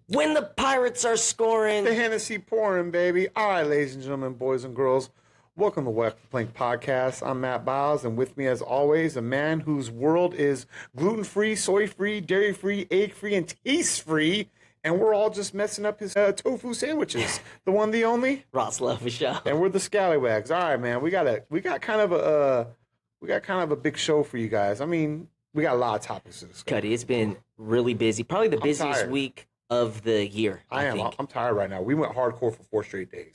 when the Pirates are scoring. The Hennessy pouring, baby. All right, ladies and gentlemen, boys and girls, welcome to Walktheplankcast. I'm Matt Biles, and with me, as always, a man whose world is gluten-free, soy-free, dairy-free, egg-free, and taste-free, and we're all just messing up his tofu sandwiches. The one, the only, Ross Love Show. and we're the Scallywags. All right, man, we got kind of a big show for you guys. I mean, we got a lot of topics to discuss. Cuddy, it's been really busy. Probably the busiest tired. week of the year. I am. think. I'm tired right now. We went hardcore for 4 straight days.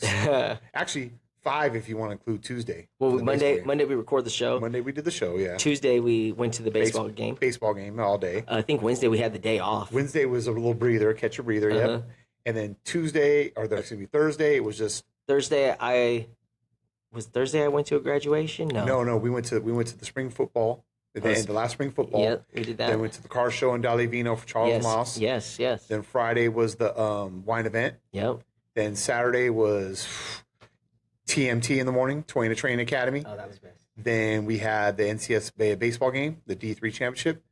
Actually, 5 if you want to include Tuesday. Well, Monday we record the show. Monday we did the show, yeah. Tuesday we went to the baseball game. Baseball game all day. I think Wednesday we had the day off. Wednesday was a little breather, catch a breather, yep. And then Thursday, it was just Thursday I went to a graduation? No, we went to the spring football. The last spring football. Yeah, we did that. Then went to the car show in Dali Vino for Charles Moss. Yes. Then Friday was the wine event. Yep. Then Saturday was TMT in the morning, Twain Training Academy. Oh, that was best. Then we had the NCS baseball game, the D3 championship.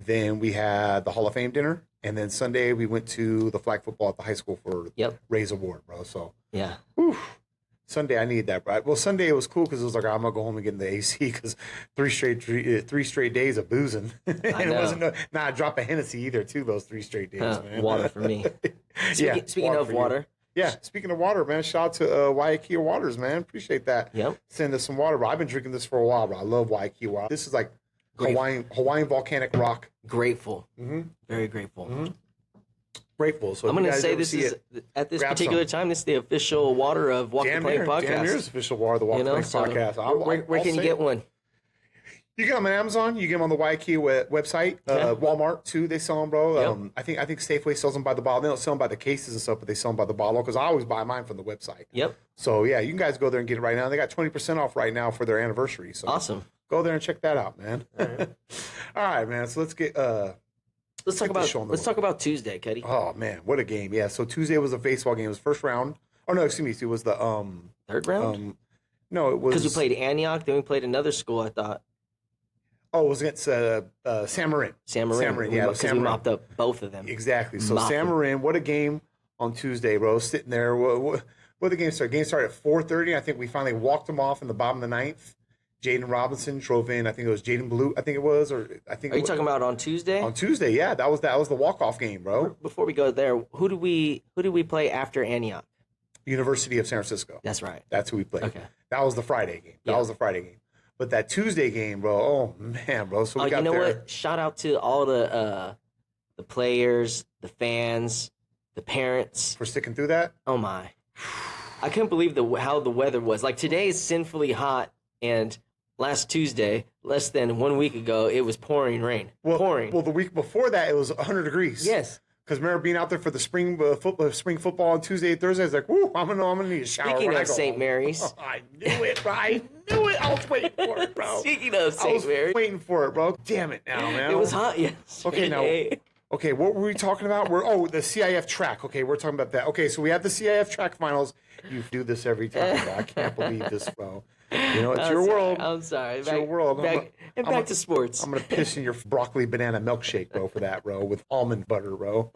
Then we had the Hall of Fame dinner. And then Sunday we went to the flag football at the high school for Ray's Award, bro. So yeah. Whew. Sunday I need that, bro. Well, Sunday it was cool because it was like I'm gonna go home and get in the AC because three straight days of boozing. And it wasn't a drop of Hennessy either. Too those 3 straight days, man. Water for me. Speaking of water. Yeah, speaking of water, man, shout out to Waiakea Waters, man. Appreciate that. Yep. Send us some water, bro. I've been drinking this for a while, bro. I love Waiakea Water. This is like Hawaiian volcanic rock. Grateful. Mm-hmm. Very grateful. Mm-hmm. Grateful. So I'm going to say this is, at this particular time, this is the official water of Walk the Plank Podcast. Damn near is official water of the Walk the Plank Podcast. Where can you get one? You get them on Amazon. You get them on the Waiakea website. Walmart too. They sell them, bro. Yep. I think Safeway sells them by the bottle. They don't sell them by the cases and stuff, but they sell them by the bottle because I always buy mine from the website. Yep. So yeah, you can guys go there and get it right now. They got 20% off right now for their anniversary. So awesome. Go there and check that out, man. All right, man. So let's get let's talk about Tuesday, Cuddy. Oh man, what a game! Yeah. So Tuesday was a baseball game. It was first round. Oh no, excuse me. It was the third round. No, it was because we played Antioch. Then we played another school. I thought. Oh, it was against San Marin. San Marin, yeah, because we mopped up both of them. Exactly. So San Marin, what a game on Tuesday, bro. Sitting there. What the game started? Game started at 4:30. I think we finally walked them off in the bottom of the 9th. Jaden Robinson drove in. I think it was Jaden Blue. I think it was, or I think. Are you talking about on Tuesday? On Tuesday, yeah. That was the walk-off game, bro. Before we go there, who do we play after Antioch? University of San Francisco. That's right. That's who we played. Okay. That was the Friday game. But that Tuesday game, bro. Oh man, bro. So we got there. What? Shout out to all the players, the fans, the parents for sticking through that. Oh my! I couldn't believe how the weather was. Like today is sinfully hot, and last Tuesday, less than 1 week ago, it was pouring rain. Pouring. Well, the week before that, it was 100 degrees. Yes. Because remember being out there for the spring football on Tuesday and Thursday, I was like, woo, I'm gonna need a shower. Speaking of St. Mary's. Oh, I knew it, bro. I knew it. I was waiting for it, bro. Speaking of St. Mary's. I was waiting for it, bro. Damn it now, man. It was hot yesterday. Okay, what were we talking about? The CIF track. Okay, we're talking about that. Okay, so we have the CIF track finals. You do this every time, bro. I can't believe this, bro. You know, it's your world. I'm sorry. It's your world. Back to sports. I'm going to piss in your broccoli banana milkshake, bro, for that, bro, with almond butter, bro.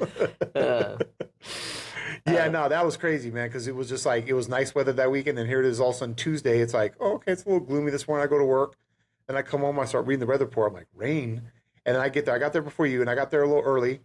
No, that was crazy, man, because it was just like, it was nice weather that weekend, and here it is all of a sudden Tuesday. It's like, oh, okay, it's a little gloomy this morning. I go to work, then I come home, I start reading the weather report. I'm like, rain? And then I get there. I got there before you, and I got there a little early,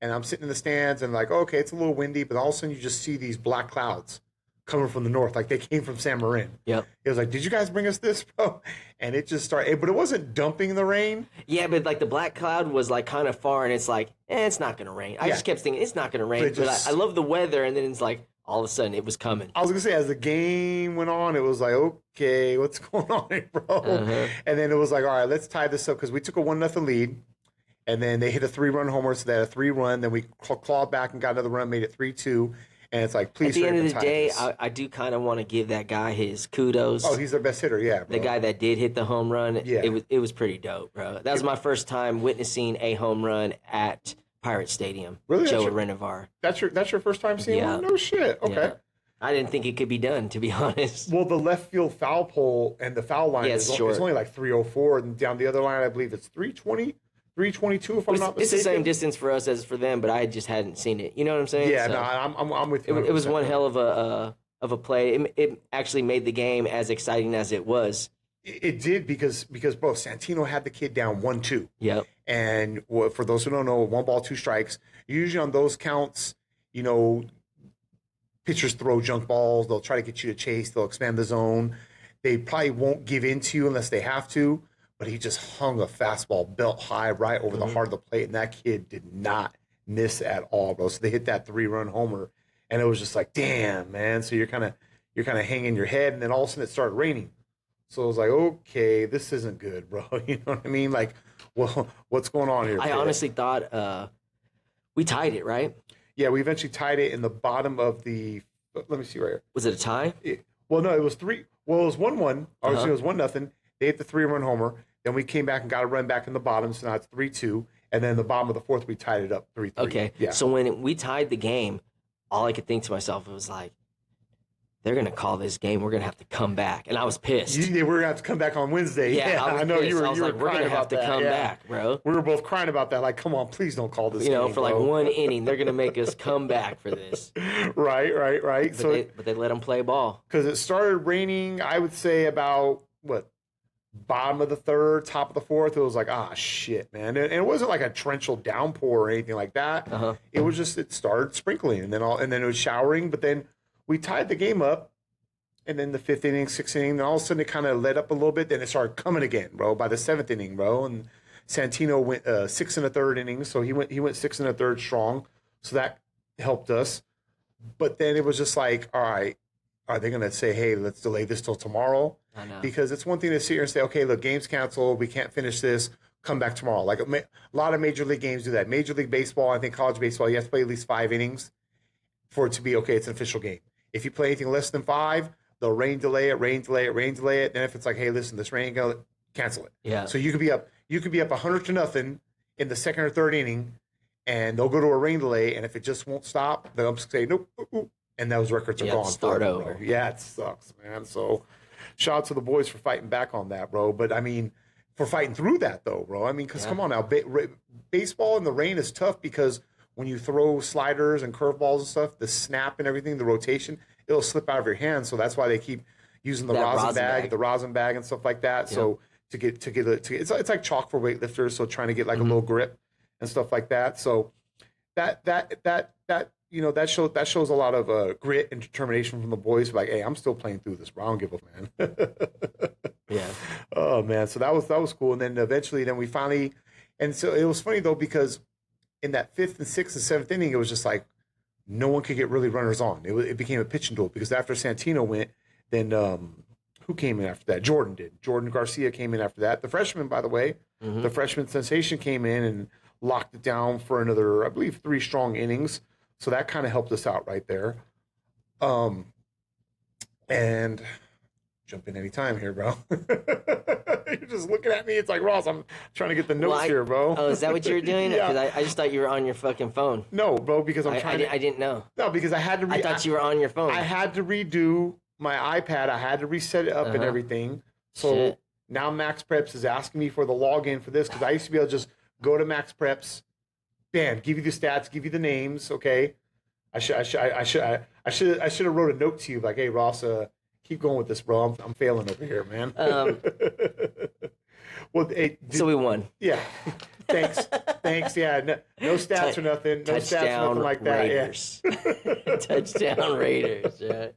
and I'm sitting in the stands, and like, okay, it's a little windy, but all of a sudden you just see these black clouds coming from the north, like they came from San Marin. Yep. It was like, did you guys bring us this, bro? And it just started, but it wasn't dumping the rain. Yeah, but like the black cloud was like kind of far, and it's like, it's not gonna rain. I just kept thinking it's not gonna rain, but I love the weather, and then it's like all of a sudden it was coming. I was gonna say, as the game went on, it was like, okay, what's going on here, bro? And then it was like, all right, let's tie this up, because we took a 1-0 lead. And then they hit a 3-run homer, so they had a 3-run. Then we clawed back and got another run, made it 3-2. And it's like, please. At the end of the day, I do kind of want to give that guy his kudos. Oh, he's their best hitter, yeah, bro. The guy that did hit the home run, yeah. it was pretty dope, bro. That was my first time witnessing a home run at Pirate Stadium. Really? Joe Renovar. That's your first time seeing one? No shit. Okay. Yeah. I didn't think it could be done, to be honest. Well, the left field foul pole and the foul line is only like 304, and down the other line, I believe it's 320. 322 if I'm not It's the mistaken. same distance for us as for them, but I just hadn't seen it. You know what I'm saying? Yeah, So, no, I'm with you. it was 100%. one hell of a play. It actually made the game as exciting as it was. It did because bro, Santino had the kid down 1-2. Yep. And for those who don't know, 1 ball, 2 strikes. Usually on those counts, you know, pitchers throw junk balls. They'll try to get you to chase. They'll expand the zone. They probably won't give in to you unless they have to. But he just hung a fastball belt high right over the heart of the plate, and that kid did not miss at all, bro. So they hit that 3-run homer, and it was just like, damn, man. So you're kind of hanging your head, and then all of a sudden it started raining. So it was like, okay, this isn't good, bro. You know what I mean? Like, well, what's going on here? I honestly thought we tied it, right? Yeah, we eventually tied it in the bottom of the. Let me see right here. Was it a tie? Well, no, it was 3. Well, it was 1-1. Obviously, it was 1-0. They hit the 3-run homer. Then we came back and got a run back in the bottom, so now it's 3-2. And then the bottom of the 4th, we tied it up 3-3. Okay. Yeah. So when we tied the game, all I could think to myself was like, they're gonna call this game. We're gonna have to come back, and I was pissed. We're gonna have to come back on Wednesday. Yeah, I know pissed. you were. I was You like, were we're crying gonna have about to that. come Yeah. back, bro. We were both crying about that. Like, come on, please don't call this. You know, game, for like bro. one inning, they're gonna make us come back for this. Right. But they let them play ball. Because it started raining, I would say about bottom of the 3rd, top of the 4th. It was like, shit, man. And it wasn't like a torrential downpour or anything like that. It was just, it started sprinkling, and then it was showering. But then we tied the game up, and then the 5th inning, 6th inning, and all of a sudden it kind of let up a little bit. Then it started coming again, bro. By the 7th inning, bro, and Santino went 6 1/3 innings, so he went 6 1/3 strong, so that helped us. But then it was just like, all right, are they going to say, hey, let's delay this till tomorrow? I know. Because it's one thing to sit here and say, okay, look, game's canceled, we can't finish this, come back tomorrow. Like a lot of Major League games do that. Major League Baseball, I think college baseball, you have to play at least 5 innings for it to be okay. It's an official game. If you play anything less than 5, they'll rain delay it. Then if it's like, hey, listen, this rain going to cancel it. Yeah. So you could be up 100-0 in the 2nd or 3rd inning, and they'll go to a rain delay, and if it just won't stop, they'll say nope, and those records are gone. Start forever, over. Bro. Yeah, it sucks, man. So shout out to the boys for fighting back on that, bro. But I mean, for fighting through that though, bro. I mean, because come on now, baseball in the rain is tough because when you throw sliders and curveballs and stuff, the snap and everything, the rotation, it'll slip out of your hands. So that's why they keep using the rosin bag and stuff like that. Yeah. So to get it's like chalk for weightlifters. So trying to get like a little grip and stuff like that. So that you know, that shows a lot of grit and determination from the boys. Like, hey, I'm still playing through this, bro. I don't give up, man. Yeah. Oh man, so that was cool. And then eventually, we finally, and so it was funny though because in that 5th and 6th and 7th inning, it was just like no one could get really runners on. It became a pitching duel because after Santino went, then who came in after that? Jordan did. Jordan Garcia came in after that. The freshman, by the way, the freshman sensation came in and locked it down for another, I believe, 3 strong innings. So that kind of helped us out right there. And jump in anytime here, bro. You're just looking at me. It's like, Ross, I'm trying to get the notes here, bro. Oh, is that what you were doing? Yeah. Because I just thought you were on your fucking phone. No, bro, because I didn't know. No, because I had to. I thought you were on your phone. I had to redo my iPad. I had to reset it up and everything. So Shit. now Max Preps is asking me for the login for this because I used to be able to just go to Max Preps, bam, give you the stats, give you the names. Okay, I should have wrote a note to you like, hey Ross, keep going with this, bro. I'm failing over here, man. Well, hey, so we won. Yeah. Thanks. Yeah. No stats or nothing. No stats or nothing like that. Raiders. Yeah. Touchdown Raiders. Yeah.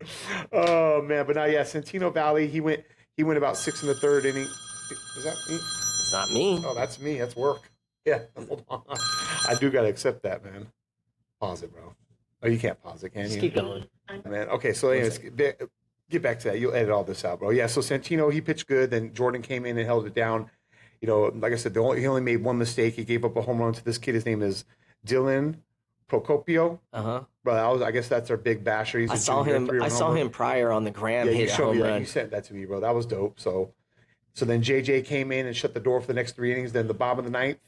Oh man, but now Santino Valley. He went about 6 1/3 inning. Is that me? It's not me. Oh, that's me. That's work. Yeah. Hold on. I do gotta accept that, man. Pause it, bro. Oh, you can't pause it, can you? Just keep going. Man. Okay. So anyways, get back to that. You'll edit all this out, bro. Yeah. So Santino, he pitched good. Then Jordan came in and held it down. You know, like I said, he only made one mistake. He gave up a home run to this kid. His name is Dylan Procopio. Bro, I guess that's our big basher. He's I saw him prior on the gram. Yeah, hit you a showed home me that. run. You sent that to me, bro. That was dope. So then JJ came in and shut the door for the next 3 innings. Then the bottom of the ninth,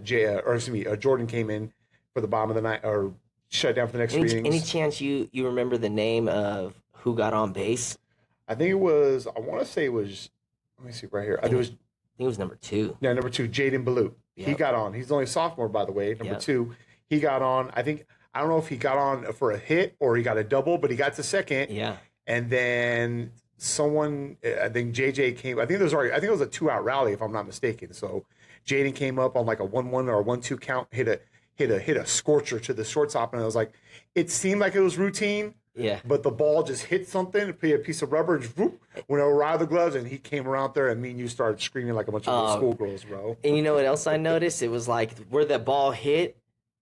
Jordan came in for the bottom of the ninth, or shut down for the next 3 innings. Any chance you remember the name of who got on base? I think it was. I want to say it was. Let me see right here. I think it was number 2. Yeah, number 2, Jaden Balut. He got on. He's only a sophomore, by the way. Number 2, he got on. I don't know if he got on for a hit or he got a double, but he got to second. Yeah. And then someone, I think JJ came. I think it was a 2-out rally, if I'm not mistaken. So Jaden came up on like a 1-1 or a 1-2 count, hit a scorcher to the shortstop, and I was like, it seemed like it was routine. Yeah. But the ball just hit something, a piece of rubber, and whoop, went around the gloves, and he came around there, and me and you started screaming like a bunch of little schoolgirls, bro. And you know what else I noticed? It was like where the ball hit,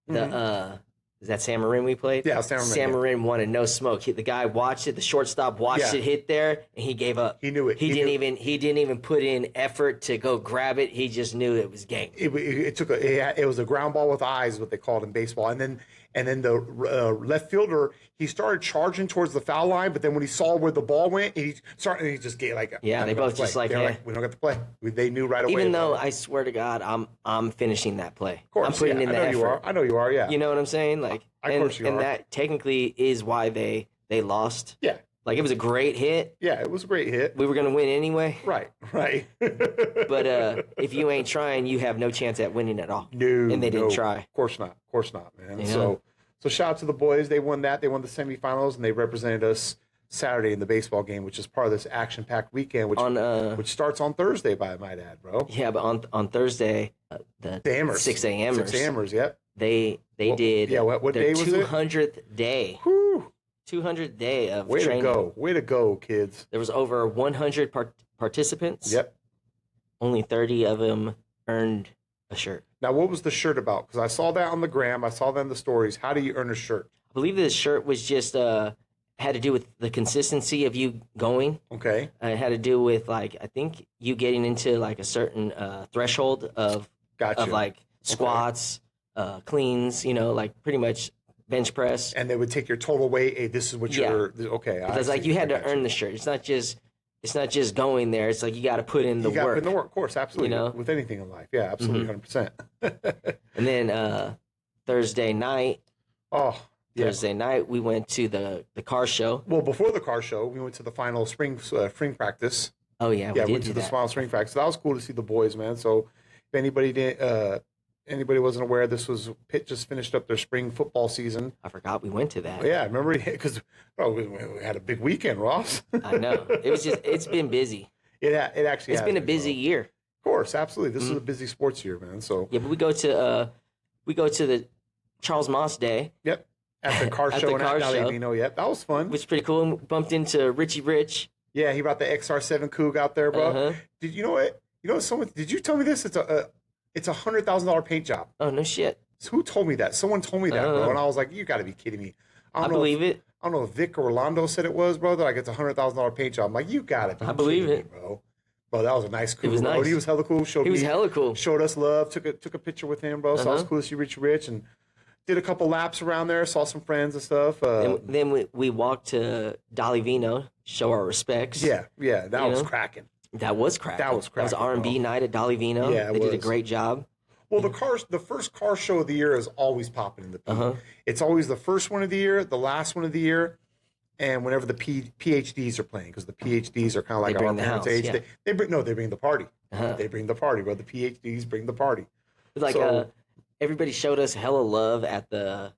is that San Marin we played? Yeah, San Marin. San Marin wanted no smoke. The guy watched it, the shortstop watched it hit there, and he gave up. He knew it. He didn't even put in effort to go grab it. He just knew it was game. It was a ground ball with eyes, what they called in baseball, and then the left fielder, he started charging towards the foul line, but then when he saw where the ball went, he just gave like they both just like, we don't get to play. They knew right away. Even though I swear to God, I'm finishing that play. Of course, I'm putting in the effort. I know you are. Yeah. You know what I'm saying? Like, of course you are. And that technically is why they lost. Yeah. Like, it was a great hit. Yeah, it was a great hit. We were going to win anyway. Right. But if you ain't trying, you have no chance at winning at all. No. And they didn't try. Of course not, man. Yeah. So shout out to the boys. They won that. They won the semifinals, and they represented us Saturday in the baseball game, which is part of this action-packed weekend, which starts on Thursday, by might add, bro. Yeah, but on Thursday, the 6 a.m.ers. 6 a.m.ers, yep. They did what their day was 200th day. Whew. 200th day of Way training. Way to go, kids. There was over 100 participants. Yep. Only 30 of them earned a shirt. Now, what was the shirt about? Because I saw that on the gram. I saw that in the stories. How do you earn a shirt? I believe this shirt was just had to do with the consistency of you going. Okay. It had to do with, like, I think you getting into like a certain threshold of like squats, cleans, like pretty much bench press. And they would take your total weight. Hey, this is what you're okay. Because like you had to earn the shirt. It's not just going there. It's like you got to put in the work. You got to put in the work, of course, absolutely. With anything in life. Yeah, absolutely, 100%. And then Thursday night. Thursday night, we went to the car show. Well, before the car show, we went to the final spring practice. Oh, yeah. We went to the final spring practice. So that was cool to see the boys, man. So if anybody wasn't aware, Pitt just finished up their spring football season. I forgot we went to that. Yeah, I remember because we had a big weekend, Ross. I know. It's been busy. It actually has been a busy year. Of course, absolutely. This is a busy sports year, man. So yeah, but we go to the Charles Moss Day. Yep. At the car show in Alumni. Yep, that was fun. Which is pretty cool. And bumped into Richie Rich. Yeah, he brought the XR7 Cougar out there, bro. Uh-huh. Did you know what? Did you tell me this? It's a $100,000 paint job. Oh, no shit. So who told me that? Someone told me that, bro. And I was like, you got to be kidding me. I believe it. I don't know if Vic or Orlando said it was, bro. That like it's a $100,000 paint job. I'm like, you got it. I believe it, bro. Bro, that was a nice Cougar. It was nice. He was hella cool. He was hella cool. Showed us love. Took a picture with him, bro. So that was cool to see Richie Rich and did a couple laps around there. Saw some friends and stuff. Then we walked to Dolly Vino, show our respects. Yeah. That was cracking. That was cracking. That was R&B night at Dolly Vino. Yeah, they did a great job. Well, the first car show of the year is always popping in the P. It's always the first one of the year, the last one of the year, and whenever the PhDs are playing, because the PhDs are kind of like our parents' age. Yeah. They bring the party. They bring the party, bro. The PhDs bring the party. Like everybody showed us hella love at the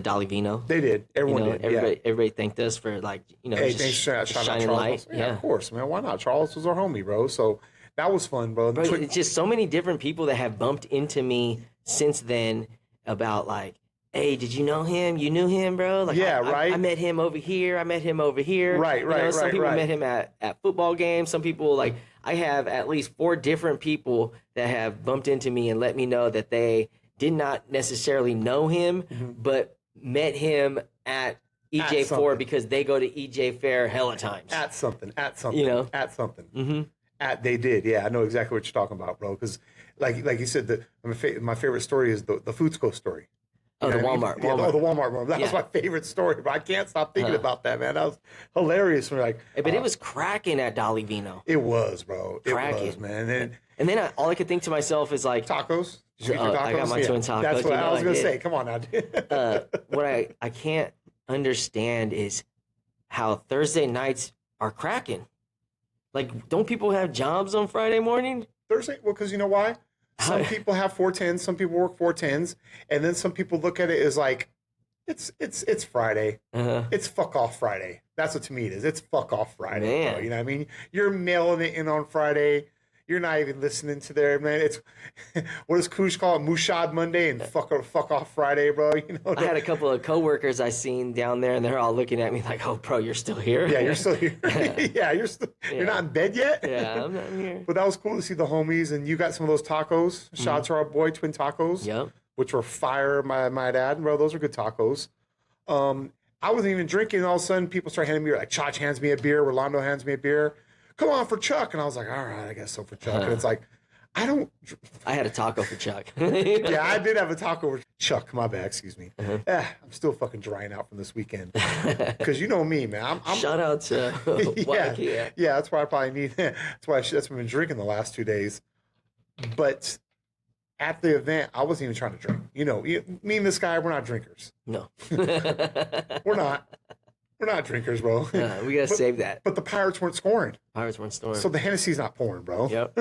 Dolly Vino. They did. Everyone did. Everybody thanked us for just shining light. Yeah, of course, man. Why not? Charles was our homie, bro. So that was fun, bro. It's just so many different people that have bumped into me since then about like, hey, did you know him? You knew him, bro? Like, right. I met him over here. Right. Some people met him at football games. Some people, like, I have at least 4 different people that have bumped into me and let me know that they did not necessarily know him, but met him at EJ4 because they go to EJ Fair hella times. At something. At something. They did. Yeah, I know exactly what you're talking about, bro. Because like you said, my favorite story is the Foodsco story. Oh, the Walmart. Yeah, the Walmart one. That was my favorite story, but I can't stop thinking about that, man. That was hilarious. But it was cracking at Dolly Vino. It was, bro. Cracking. It was, man. And then all I could think to myself is like... Tacos? Did you get your tacos? I got my twin tacos. That's what I was going to say. Come on now. What I can't understand is how Thursday nights are cracking. Like, don't people have jobs on Friday morning? Thursday? Well, because you know why? Some people have 410s, some people work 410s, and then some people look at it as like, it's Friday. It's fuck off Friday. That's what to me it is. It's fuck off Friday. Bro. You know what I mean? You're mailing it in on Friday. You're not even listening to their man. It's what does Koosh call it? Mushad Monday and fuck off Friday, bro. You know. I had a couple of coworkers I seen down there, and they're all looking at me like, "Oh, bro, you're still here." Yeah, you're still here. Yeah, you're not in bed yet. Yeah, I'm not here. But that was cool to see the homies, and you got some of those tacos. Shout out to our boy Twin Tacos. Yep. Which were fire, my dad, bro. Those are good tacos. I wasn't even drinking, and all of a sudden people start handing me, like, Chach hands me a beer, Rolando hands me a beer. Come on for Chuck. And I was like, all right, I guess so for Chuck. And it's like, I had a taco for Chuck. Yeah, I did have a taco for Chuck. My bad, excuse me. I'm still fucking drying out from this weekend. Because you know me, man. I'm Shout out to yeah, that's why I probably need that's why that's what I've been drinking the last 2 days. But at the event, I wasn't even trying to drink. You know, me and this guy, we're not drinkers. No. We're not. We're not drinkers, bro. We got to save that. But the Pirates weren't scoring. So the Hennessy's not pouring, bro. Yep.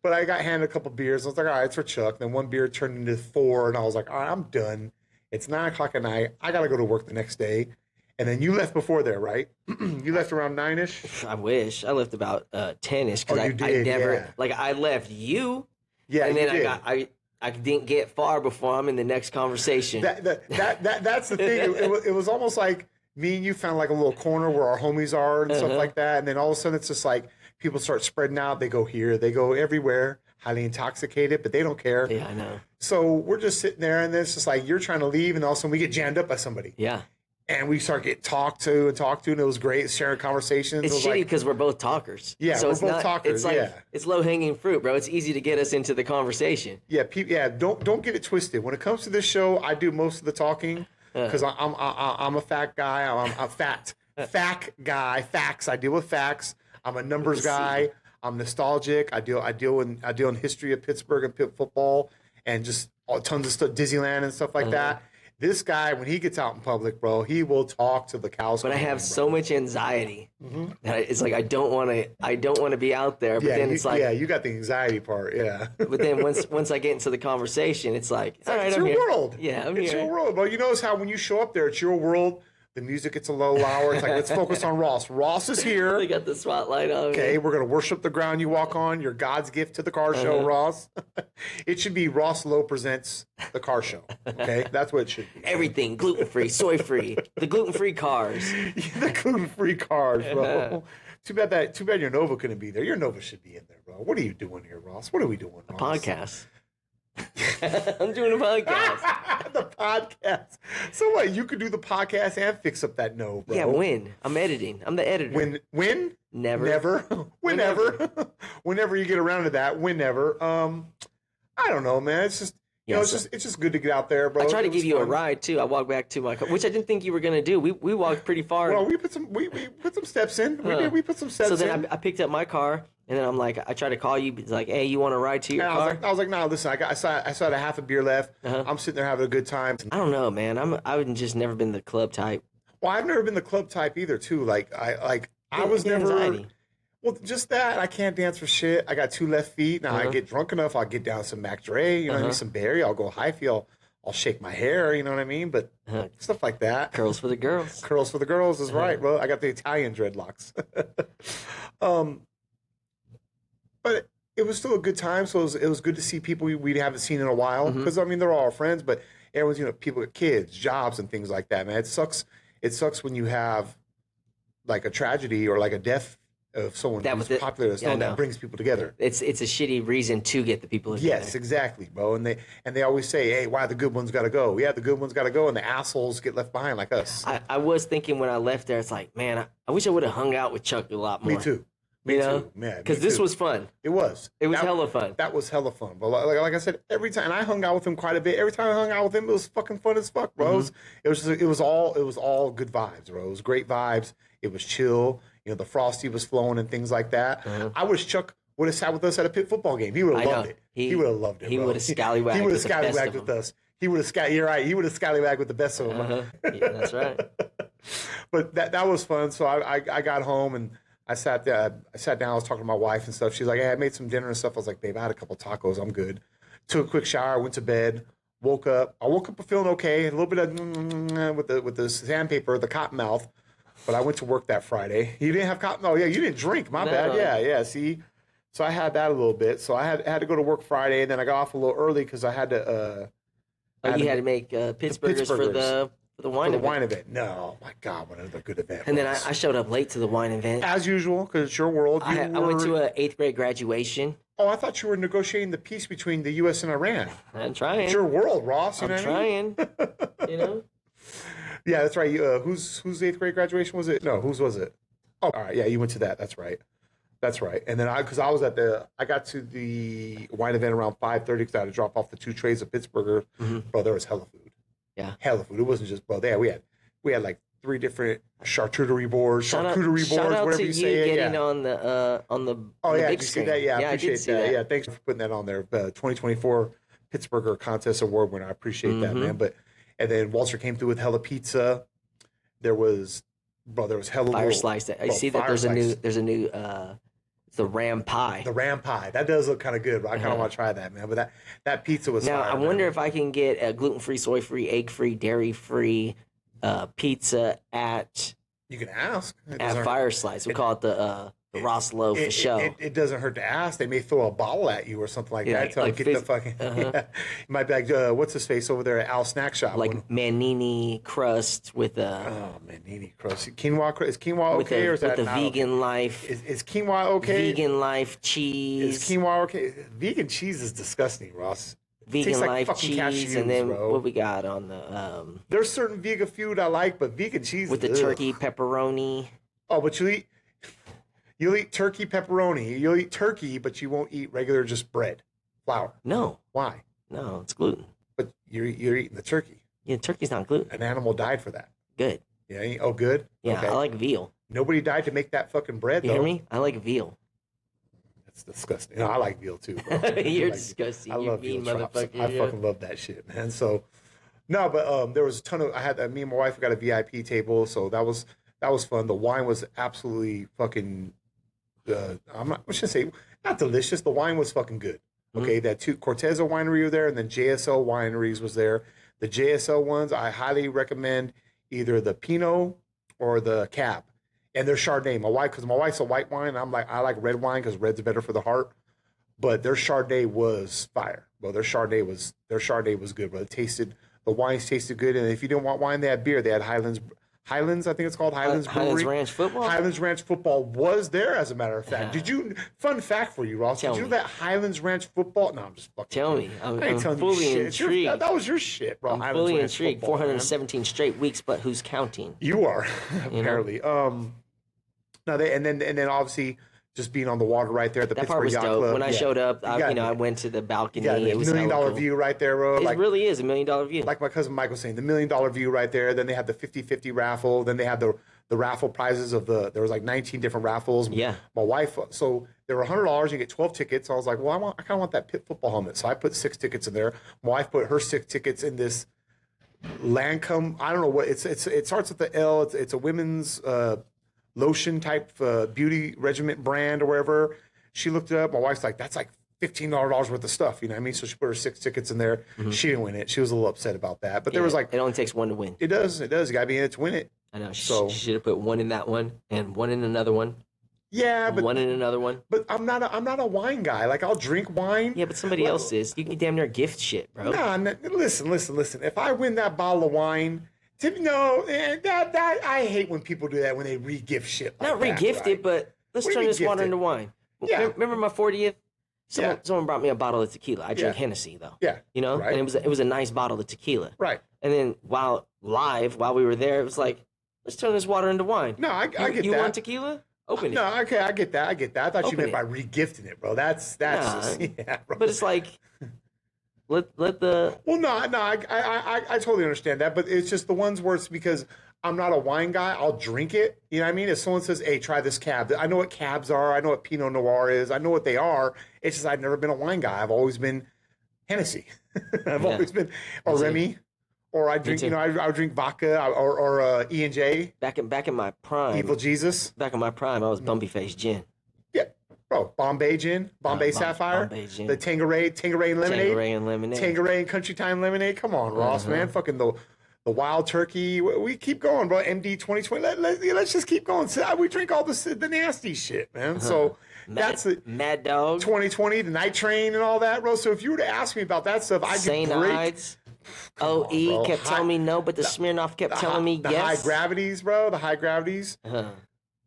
But I got handed a couple beers. I was like, all right, it's for Chuck. Then one beer turned into 4, and I was like, all right, I'm done. It's 9 o'clock at night. I got to go to work the next day. And then you left before there, right? You left around 9-ish? I wish. I left about 10-ish because I never, like, I left you. Yeah, and you then did. I didn't get far before I'm in the next conversation. That's the thing. It was almost like me and you found like a little corner where our homies are and stuff like that. And then all of a sudden it's just like people start spreading out. They go here, they go everywhere, highly intoxicated, but they don't care. Yeah, I know. So we're just sitting there, and then it's just like you're trying to leave, and all of a sudden we get jammed up by somebody. Yeah. And we start getting talked to, and it was great sharing conversations. It's shitty because we're both talkers. Yeah, so we're both talkers. It's like it's low hanging fruit, bro. It's easy to get us into the conversation. Yeah, don't get it twisted. When it comes to this show, I do most of the talking because I'm a fact guy. I'm a fact guy. Facts. I deal with facts. I'm a numbers guy. I'm nostalgic. I deal in history of Pittsburgh and Pitt football and just tons of stuff, Disneyland and stuff like that. This guy, when he gets out in public, bro, he will talk to the cows. But I have so much anxiety that it's like I don't want to be out there. But then it's like, you got the anxiety part, yeah. But then once I get into the conversation, it's like, all right, it's I'm your here. world. Yeah, it's your world. But you notice how when you show up there, it's your world. The music gets a little louder. It's like, let's focus on Ross. Ross is here. They got the spotlight on. Okay, we're going to worship the ground you walk on. You're God's gift to the car show, Ross. It should be Ross Lowe presents the car show. Okay, that's what it should be. Everything gluten-free, soy-free, the gluten-free cars. The gluten-free cars, bro. Too bad your Nova couldn't be there. Your Nova should be in there, bro. What are you doing here, Ross? What are we doing, Ross? Podcast. I'm doing a podcast. The podcast. So what? You could do the podcast and fix up that no, bro. Yeah, when? I'm editing. I'm the editor. When? Never. Whenever. Whenever you get around to that. Whenever. I don't know, man. It's just it's just good to get out there, bro. I tried to give you a ride too. I walked back to my car, which I didn't think you were gonna do. We walked pretty far. Well, we put some steps in. We put some steps in. So then I picked up my car. And then I'm like, I tried to call you, it's like, hey, you want to ride to your car? I was like, no, listen, I still had a half a beer left. I'm sitting there having a good time. I don't know, man. I've just never been the club type. Well, I've never been the club type either, too. I was never. Anxiety. Well, just that. I can't dance for shit. I got 2 left feet. Now I get drunk enough. I'll get down some Mac Dre, you know what I mean? Some Barry. I'll go hyphy. I'll shake my hair, you know what I mean? But stuff like that. Curls for the girls. Curls for the girls is right, bro. I got the Italian dreadlocks. But it was still a good time, so it was good to see people we haven't seen in a while. Because, I mean, they're all our friends, but everyone's, people with kids, jobs, and things like that, man. It sucks when you have, like, a tragedy or, like, a death of someone who's popular as someone that brings people together. It's a shitty reason to get the people together. Yes, exactly, bro. And they always say, hey, why the good ones got to go? Yeah, the good ones got to go, and the assholes get left behind like us. I was thinking when I left there, it's like, man, I wish I would have hung out with Chuck a lot more. Me too. Me too. Yeah, because this was fun. It was. Hella fun. That was hella fun. But like I said, every time, and I hung out with him quite a bit. Every time I hung out with him, it was fucking fun as fuck, bro. It was all good vibes, bro. It was great vibes. It was chill. The Frosty was flowing and things like that. I wish Chuck would have sat with us at a Pitt football game. He would have loved it. He would have loved it. He would have scallywagged. He would have scallywagged with us. You're right. He would have scallywagged with the best of them. Yeah, that's right. But that was fun. So I got home and I sat down. I was talking to my wife and stuff. She's like, "Hey, I made some dinner and stuff." I was like, "Babe, I had a couple tacos. I'm good." Took a quick shower. Went to bed. Woke up. I woke up feeling okay. A little bit of with the sandpaper, the cotton mouth. But I went to work that Friday. You didn't have cotton. Oh yeah, you didn't drink. My bad. Yeah. See, so I had that a little bit. So I had to go to work Friday, and then I got off a little early because I had to. You had to make Pittsburghers for the wine event. Wine event. No, my God, what another good event. And then I showed up late to the wine event. As usual, because it's your world. I went to an 8th grade graduation. Oh, I thought you were negotiating the peace between the U.S. and Iran. I'm trying. It's your world, Ross. You know what I mean? You know? Yeah, that's right. Whose 8th grade graduation was it? No, whose was it? Oh, all right. Yeah, you went to that. That's right. And then I got to the wine event around 5:30 because I had to drop off the 2 trays of Pittsburgher. Mm-hmm. Bro, there was hella food. Yeah. Hella food. It wasn't just, bro, we had like 3 different charcuterie boards, shout out whatever you say it. Getting on the big screen. See that? Yeah, I appreciate that. Yeah, thanks for putting that on there. 2024 Pittsburgher Contest Award winner. I appreciate that, man. And then Walter came through with hella pizza. There was hella fire slice. I see that there's a new the ram pie. The ram pie. That does look kind of good. Bro. I kind of want to try that, man. But that pizza was now. Fire, I wonder if I can get a gluten-free, soy-free, egg-free, dairy-free pizza at. You can ask at Fire Slice. We call it the Ross Loaf for show. It doesn't hurt to ask. They may throw a bottle at you or something like that to get the fucking. It might be like what's his face over there at Al's Snack Shop, like Manini crust with a. Oh, Manini crust. Quinoa is quinoa okay, or is that with the vegan okay? life? Is quinoa okay? Vegan life cheese. Is quinoa okay? Vegan cheese is disgusting, Ross. Vegan life cheese, cashews, and then bro. what we got on the. There's certain vegan food I like, but vegan cheese with the turkey pepperoni. Oh, but you'll eat turkey pepperoni. You'll eat turkey, but you won't eat regular just bread, flour. No. Why? No, it's gluten. But you're eating the turkey. Yeah, turkey's not gluten. An animal died for that. Good. Yeah. Oh, good. Yeah, okay. I like veal. Nobody died to make that fucking bread. You hear me? I like veal. That's disgusting. No, I like veal too, bro. You're disgusting. I love veal motherfucker. I fucking love that shit, man. So, no, but there was a ton of. I had me and my wife got a VIP table, so that was fun. The wine was absolutely fucking. I should say not delicious. The wine was fucking good. Okay, that Corteza winery was there, and then JSL wineries was there. The JSL ones, I highly recommend either the Pinot or the Cab, and their Chardonnay. Because my wife's a white wine, I'm like I like red wine because red's better for the heart. But their Chardonnay was fire. Well, their Chardonnay was good. But the wines tasted good, and if you didn't want wine, they had beer. They had Highlands, I think it's called Highlands Brewery. Highlands Ranch Football? Highlands Ranch Football was there, as a matter of fact. Fun fact for you, Ross. Did you know that Highlands Ranch Football? No, I'm just fucking. Tell me. I'm fully intrigued. That was your shit, bro. I'm fully intrigued. 417 straight weeks, but who's counting? You are, apparently. No, and then obviously just being on the water right there at the Pittsburgh Yacht Club. When I showed up, I went to the balcony. It was $1 million view right there, bro. It really is $1 million view. Like my cousin Mike was saying, the $1 million view right there. Then they had the 50-50 raffle. Then they had the raffle prizes there was like 19 different raffles. Yeah. My wife, so they were $100. You get 12 tickets. So I was like, well, I kind of want that Pitt football helmet. So I put 6 tickets in there. My wife put her 6 tickets in this Lancome. I don't know what it starts with the L. It's a women's lotion type beauty regiment brand or wherever. She looked it up. My wife's like, that's like $1,500 worth of stuff. You know what I mean? So she put her 6 tickets in there. Mm-hmm. She didn't win it. She was a little upset about that. But there was like, it only takes one to win. It does. You got to be in it to win it. I know. She should have put one in that one and one in another one. Yeah, but one in another one. But I'm not a wine guy. Like I'll drink wine. Yeah, but somebody else is. You can damn near gift shit, bro. Nah, listen. If I win that bottle of wine, that I hate when people do that when they re-gift shit. Like not re-gift it, but let's turn this water into wine. Yeah. Remember my 40th? Someone brought me a bottle of tequila. I drink Hennessy though. Yeah. You know, right. And it was a nice bottle of tequila. Right. And then while we were there, it was like, let's turn this water into wine. No, I get that. You want tequila? Open it. No, okay, I get that. I thought you meant by re-gifting it, bro. That's just, yeah, bro. But it's like, let the. Well, no, I totally understand that, but it's just the ones where it's because I'm not a wine guy. I'll drink it. You know what I mean? If someone says, "Hey, try this cab," I know what cabs are. I know what Pinot Noir is. I know what they are. It's just I've never been a wine guy. I've always been Hennessy. I've always been or Or I drink, I would drink vodka or E&J. Back in my prime. Evil Jesus. Back in my prime, I was Bumpy Face Gin. Yeah. Bro, Bombay Gin, Bombay Sapphire, Bombay Gin. the Tanqueray Lemonade. Tanqueray and Country Time Lemonade. Come on, Ross, man. Fucking the Wild Turkey. We keep going, bro. MD 2020. Let's just keep going. We drink all the nasty shit, man. So that's it. Mad Dog. 2020, the Night Train and all that, bro. So if you were to ask me about that stuff, I'd St. Ides. OE kept telling me no, but the Smirnoff kept telling me yes. The high gravities, bro. The high gravities.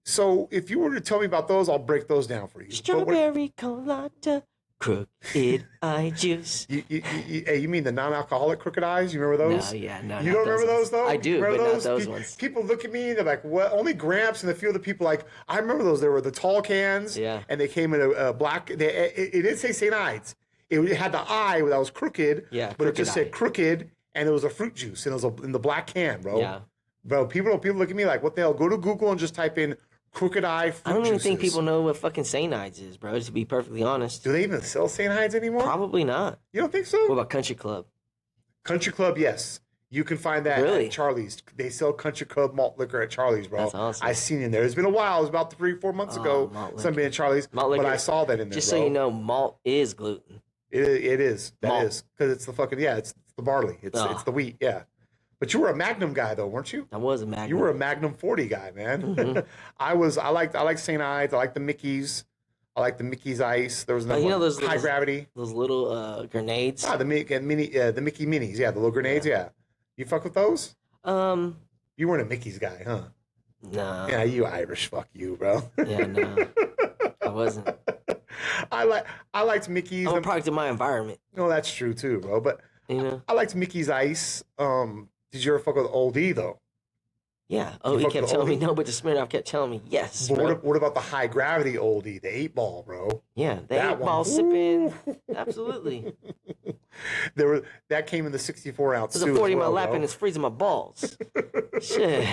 So if you were to tell me about those, I'll break those down for you. Strawberry colada, crooked eye juice. You mean the non-alcoholic crooked eyes? You remember those? No. You don't remember those though? I do, but those? Not those ones. People look at me, they're like, "What?" Only Gramps and a few other people like, I remember those. They were the tall cans, and they came in a black. It didn't say St. Ides. It had the eye that was crooked, but it just said crooked, and it was a fruit juice, and it was in the black can, bro. Yeah. Bro, people look at me like, what the hell? Go to Google and just type in crooked eye fruit I don't even juices. think people know what fucking St. Ides is, bro, to be perfectly honest. Do they even sell St. Ides anymore? Probably not. You don't think so? What about Country Club? Country Club, yes. You can find that at Charlie's. They sell Country Club malt liquor at Charlie's, bro. That's awesome. I seen it in there. It's been a while. It was about 3-4 months ago. Something at Charlie's. But I saw that in there, Just so you know, malt is gluten. It is. That is. Because it's the fucking, it's the barley. It's the wheat, yeah. But you were a Magnum guy, though, weren't you? I was a Magnum. You were a Magnum 40 guy, man. Mm-hmm. I like St. Ides. I like the Mickey's. I like the Mickey's Ice. There was another one. High Gravity. Those little grenades. The Mickey Minis. Yeah, the little grenades. Yeah. You fuck with those? You weren't a Mickey's guy, huh? No. Yeah, you Irish. Fuck you, bro. Yeah, no. I wasn't. I liked Mickey's. I'm a product of my environment. No, that's true too, bro. But I liked Mickey's Ice. Did you ever fuck with Old E though? Yeah. OE kept telling me no, but the Smirnoff kept telling me yes. But what about the high gravity Old E, the 8-ball, bro? Yeah, the 8-ball sipping. Absolutely. That came in the 64 ounce. There's a 40 in my lap and it's freezing my balls. Shit.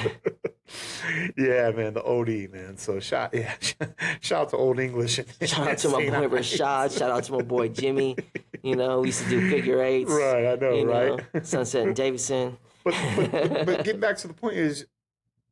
Yeah, man, the OD, man. So shout out to Old English. Shout out to my boy Rashad. Shout out to my boy Jimmy. We used to do figure eights. Right, I know, right? Sunset and Davidson. But getting back to the point is,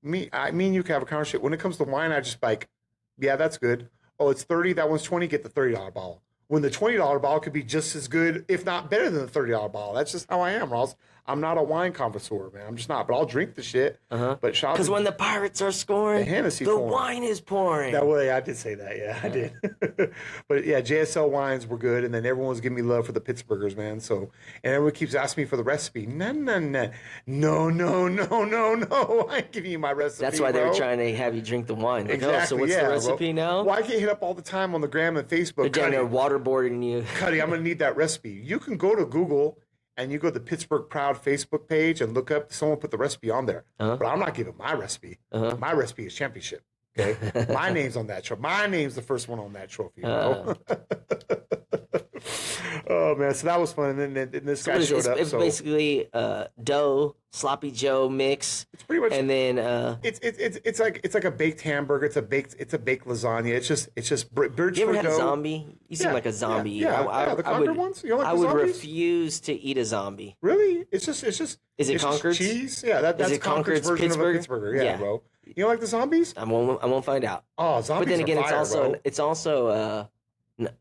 me and you can have a conversation. When it comes to wine, I just like, yeah, that's good. Oh, it's 30. That one's 20. Get the $30 bottle. When the $20 bottle could be just as good, if not better than the $30 bottle. That's just how I am, Ross. I'm not a wine connoisseur, man. I'm just not. But I'll drink the shit. But because when the Pirates are scoring, the wine is pouring. That way, I did say that. Yeah, I did. But yeah, JSL wines were good, and then everyone was giving me love for the Pittsburghers, man. So, and everyone keeps asking me for the recipe. No. I ain't giving you my recipe. That's why they were trying to have you drink the wine. Like, exactly. So what's the recipe now? Well, I get hit up all the time on the gram and Facebook. They're waterboarding you. Cuddy, I'm gonna need that recipe. You can go to Google. And you go to the Pittsburgh Proud Facebook page and look up, someone put the recipe on there. But I'm not giving my recipe. My recipe is championship. Okay? My name's on that trophy. My name's the first one on that trophy. Oh, man. So that was fun. And then this guy showed up. It's basically dough, sloppy Joe mix. It's pretty much. And then it's like a baked hamburger. It's a baked lasagna. It's just birds. You ever had a zombie? You seem like a zombie. Yeah, the Concord ones. You don't like I the would zombies? Refuse to eat a zombie. Really? It's just. Is it Concord's? Cheese? Yeah, that's Concord's version of a Pittsburgher. Yeah, bro. You don't like the zombies? I won't find out. Oh, zombies. But then again, are fire, it's also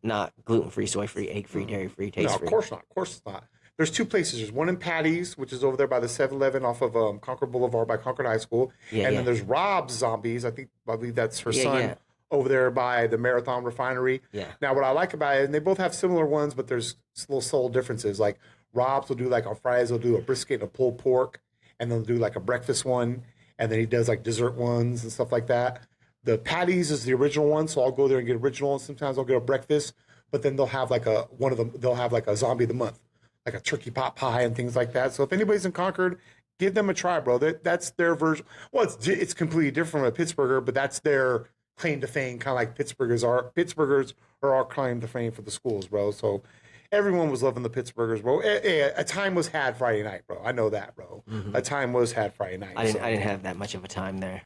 not gluten-free, soy-free, egg-free, dairy-free, taste-free. No, of course it's not. There's two places. There's one in Patty's, which is over there by the 7-Eleven off of Concord Boulevard by Concord High School. Then there's Rob's Zombies. I believe that's her son over there by the Marathon Refinery. Yeah. Now, what I like about it, and they both have similar ones, but there's little subtle differences. Like Rob's will do like on Fridays, they'll do a brisket and a pulled pork, and they'll do like a breakfast one, and then he does like dessert ones and stuff like that. The Patty's is the original one, so I'll go there and get original, and sometimes I'll get a breakfast. But then they'll have like they'll have like a zombie of the month, like a turkey pot pie and things like that. So if anybody's in Concord, give them a try, bro. That's their version. Well, it's completely different from a Pittsburgher, but that's their claim to fame, kind of like Pittsburghers are our claim to fame for the schools, bro. So everyone was loving the Pittsburghers, bro. A time was had Friday night, bro. I know that, bro. A time was had Friday night. I didn't have that much of a time there.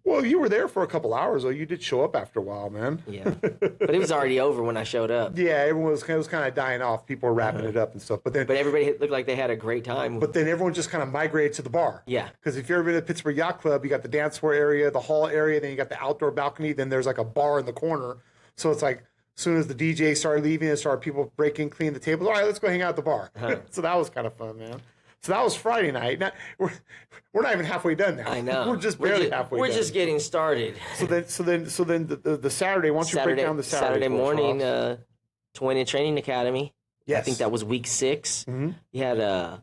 Well, you were there for a couple hours, though. You did show up after a while, man. Yeah, but it was already over when I showed up. Yeah, everyone was kind of dying off. People were wrapping it up and stuff. But everybody looked like they had a great time. But then everyone just kind of migrated to the bar. Yeah. Because if you've ever been to the Pittsburg Yacht Club, you got the dance floor area, the hall area, then you got the outdoor balcony, then there's like a bar in the corner. So it's like, as soon as the DJ started leaving and started people breaking, cleaning the tables, all right, let's go hang out at the bar. So that was kind of fun, man. So that was Friday night. Now, we're not even halfway done now. I know. We're just barely halfway done. We're just getting started. So then the Saturday, why don't you break down the Saturday morning, Twin and Training Academy. Yes. I think that was week 6. Mm-hmm. You had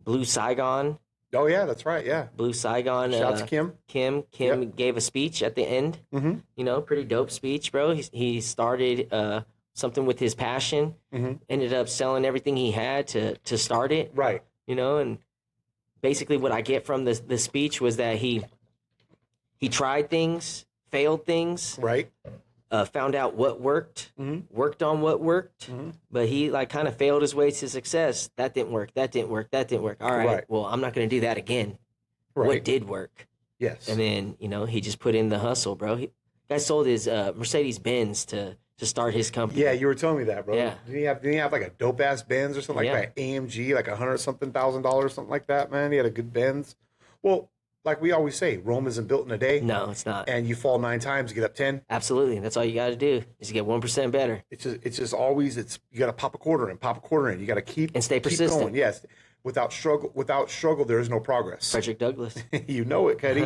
Blue Saigon. Oh, yeah, that's right, yeah. Blue Saigon. Shout out to Kim. Kim gave a speech at the end. Mm-hmm. You know, pretty dope speech, bro. He started something with his passion, ended up selling everything he had to start it. Right. You know, and basically what I get from the speech was that he tried things, failed things, right, found out what worked, worked on what worked, but he like kind of failed his way to success. That didn't work. All right, well, I'm not going to do that again. Right. What did work? Yes. And then, you know, he just put in the hustle, bro. Guy sold his Mercedes-Benz to start his company. Yeah, you were telling me that, bro. Yeah. Didn't he have like a dope ass Benz or something like that? AMG, like $100,000, something like that, man. He had a good Benz. Well, like we always say, Rome isn't built in a day. No, it's not. And you fall 9 times, you get up 10. Absolutely. That's all you got to do is to get 1% better. It's just always you got to pop a quarter in. You got to keep and stay persistent. Going. Yes. Without struggle, there is no progress. Frederick Douglass. You know it, Cuddy.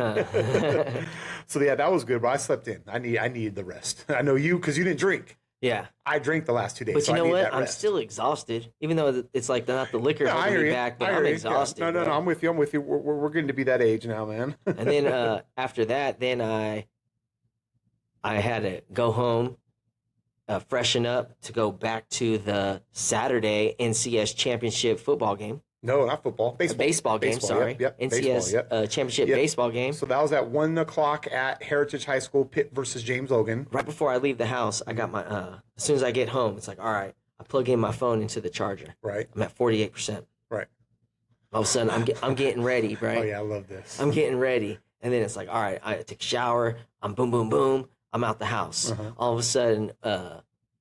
So yeah, that was good, bro. I slept in. I needed the rest. I know you, because you didn't drink. Yeah. I drank the last 2 days. But you know what? I'm still exhausted, even though it's like not the liquor holding me back, but I'm exhausted. Yeah. No, I'm with you. We're getting to be that age now, man. And then after that, then I had to go home, freshen up to go back to the Saturday NCS championship football game. No, not football. Baseball game, sorry. Yep. NCS Baseball, championship baseball game. So that was at 1 o'clock at Heritage High School, Pitt versus James Logan. Right before I leave the house, I got my, as soon as I get home, it's like, all right, I plug in my phone into the charger. Right. I'm at 48%. Right. All of a sudden, I'm getting ready, right? Oh, yeah, I love this. I'm getting ready. And then it's like, all right, I take a shower. I'm boom, boom, boom. I'm out the house. All of a sudden,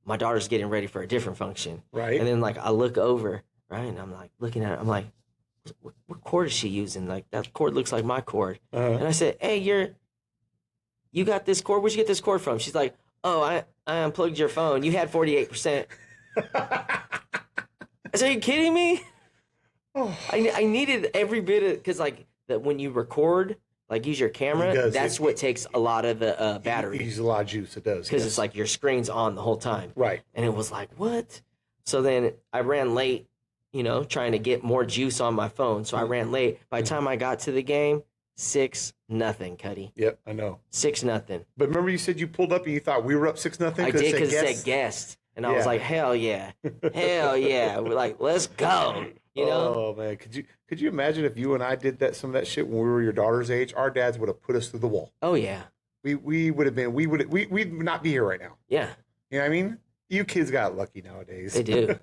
my daughter's getting ready for a different function. Right. And then, like, I look over, right, and I'm like looking at it. I'm like, what cord is she using? Like, that cord looks like my cord. And I said, hey, you got this cord? Where'd you get this cord from? She's like, oh, I unplugged your phone. You had 48%. I said, are you kidding me? I needed every bit of, because like that when you record, like use your camera, that's what takes a lot of the battery. It uses a lot of juice, it does. Because it's like your screen's on the whole time. Right. And it was like, what? So then I ran late, you know, trying to get more juice on my phone. So I ran late. By the time I got to the game, 6-0, Cuddy. Yep, I know. 6-0. But remember you said you pulled up and you thought we were up 6-0? I did, because it said guest. And I was like, hell yeah. Hell yeah. We're like, let's go. You know? Oh man, could you imagine if you and I did some of that shit when we were your daughter's age? Our dads would have put us through the wall. Oh yeah. We would have been we'd not be here right now. Yeah. You know what I mean? You kids got lucky nowadays. They do.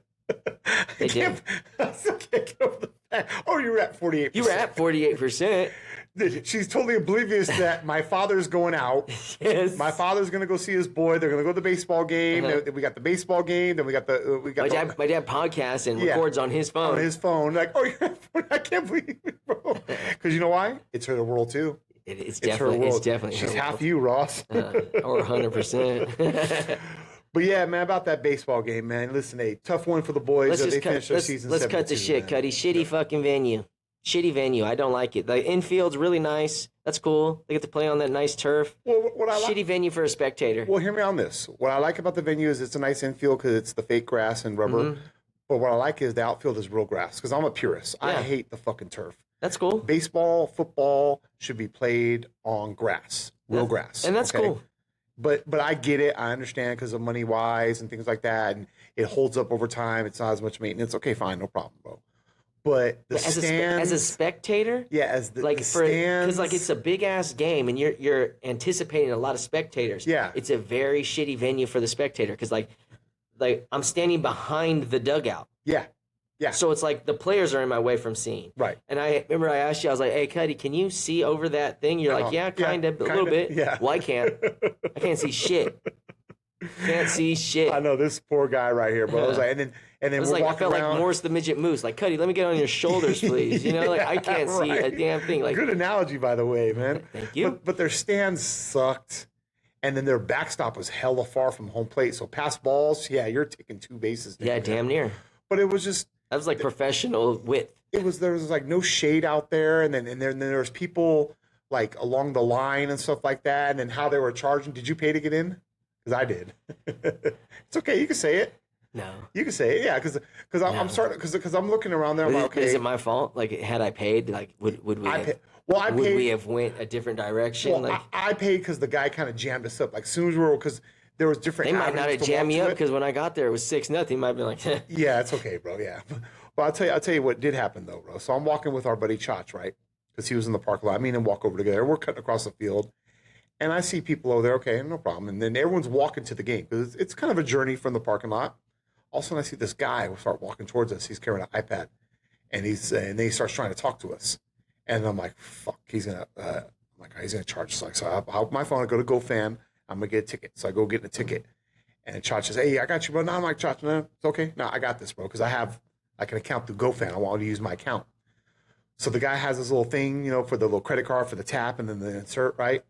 They do. I still can't get over the fact. Oh, you were at 48%. You were at 48%. She's totally oblivious that my father's going out. Yes. My father's going to go see his boy. They're going to go to the baseball game. We got the baseball game. Then we got my dad podcasts and records on his phone. On his phone. Like, oh, I can't believe it, bro. Because you know why? It's her world too. It's definitely She's half you, Ross. Or 100%. But yeah, man, about that baseball game, man. Listen, a tough one for the boys. They finished their season. Let's cut the shit, Cuddy. Shitty fucking venue. Shitty venue. I don't like it. The infield's really nice. That's cool. They get to play on that nice turf. Well, shitty venue for a spectator. Well, hear me on this. What I like about the venue is it's a nice infield because it's the fake grass and rubber. Mm-hmm. But what I like is the outfield is real grass because I'm a purist. Yeah. I hate the fucking turf. That's cool. Baseball, football should be played on grass, real grass. And that's cool. But I get it. I understand because of money wise and things like that. And it holds up over time. It's not as much maintenance. Okay, fine. No problem, bro. But the stands, as a spectator, as the stands, because like it's a big ass game and you're anticipating a lot of spectators. Yeah, it's a very shitty venue for the spectator because like I'm standing behind the dugout. Yeah, Yeah. So it's like the players are in my way from seeing. Right. And I remember I asked you, I was like, hey, Cuddy, can you see over that thing? You're like, yeah, kind of, a little bit. Yeah. Well, I can't. I can't see shit. Can't see shit. I know this poor guy right here, bro. I was like, and then it was we're like, I walking felt around. like Morris the Midget Moose. Like, Cuddy, let me get on your shoulders, please. You know, like I can't see a damn thing. Like, good analogy, by the way, man. Thank you. But their stands sucked. And then their backstop was hella far from home plate. So pass balls, yeah, you're taking 2 bases. Yeah, damn near. But it was just. That was like professional width. There was like no shade out there. And then there was people like along the line and stuff like that. And then how they were charging. Did you pay to get in? Because I did. It's okay. You can say it. No. You can say it. Yeah. Because I'm starting, because I'm looking around there. I'm like, okay. Is it my fault? Like, had I paid, like, would we would we have went a different direction? Well, like, I paid because the guy kind of jammed us up. Like, as soon as we were, because there was different. They might not have jammed me up because when I got there, it was 6-0. He might have been like, yeah, it's okay, bro. Yeah. Well, I'll tell you what did happen, though, bro. So I'm walking with our buddy Chach, right? Because he was in the parking lot. Me and him walk over together. We're cutting across the field. And I see people over there. Okay, no problem. And then everyone's walking to the game because it's kind of a journey from the parking lot. All of a sudden, I see this guy start walking towards us. He's carrying an iPad. And then he starts trying to talk to us. And I'm like, fuck, he's gonna charge us. So I hop my phone, I go to GoFan, I'm gonna get a ticket. So I go get a ticket. And Chach says, hey, I got you, bro. No, I'm like, Chach, no, it's okay. No, I got this, bro, because I can account through GoFan. I want to use my account. So the guy has this little thing, for the little credit card for the tap and then the insert, right?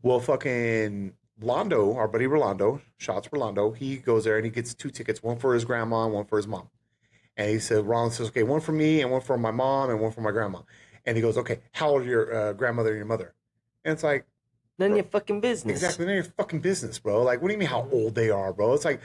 Well, fucking Londo, our buddy Rolando, shots for Londo, he goes there and he gets 2 tickets, one for his grandma and one for his mom. And he said, Ron says, okay, one for me and one for my mom and one for my grandma. And he goes, okay, how old are your grandmother and your mother? And it's like, none of your fucking business. Exactly, none of your fucking business, bro. Like, what do you mean how old they are, bro? It's like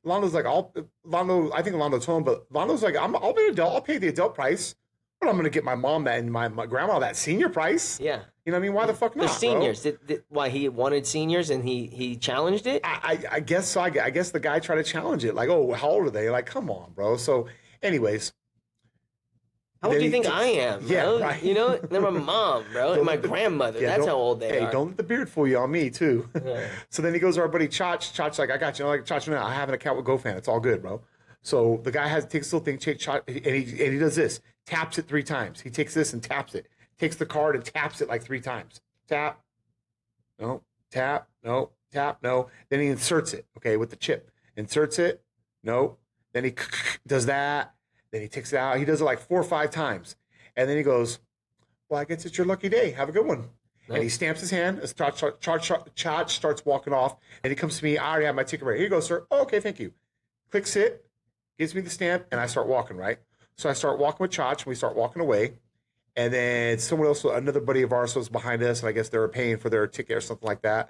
Londo's like, Londo, I think Londo told him, but Londo's like, I'll be an adult, I'll pay the adult price, but I'm going to get my mom that and my grandma that senior price. Yeah. You know what I mean? Why the fuck not? They're seniors. Why he wanted seniors and he challenged it? I guess so. I guess the guy tried to challenge it. Like, oh, how old are they? Like, come on, bro. So, anyways. How old do you think I am, bro? Yeah, right. They're my mom, bro, and my grandmother. Yeah, that's how old they are. Hey, don't let the beard fool you on me, too. Yeah. So then he goes to our buddy Chach. Chach's like, I got you. I'm like, Chach, no, I have an account with GoFan. It's all good, bro. So the guy takes this little thing, and he does this. Taps it 3 times. He takes this and taps it. Takes the card and taps it like 3 times. Tap. No. Tap. No. Tap. No. Then he inserts it, okay, with the chip. Inserts it. No. Then he does that. Then he takes it out. He does it like 4 or 5 times. And then he goes, well, I guess it's your lucky day. Have a good one. Nice. And he stamps his hand. Chach starts walking off. And he comes to me. I already have my ticket right. Here you go, sir. Oh, okay, thank you. Clicks it. Gives me the stamp. And I start walking, right? So I start walking with Chach. And we start walking away. And then someone else, another buddy of ours was behind us. And I guess they were paying for their ticket or something like that.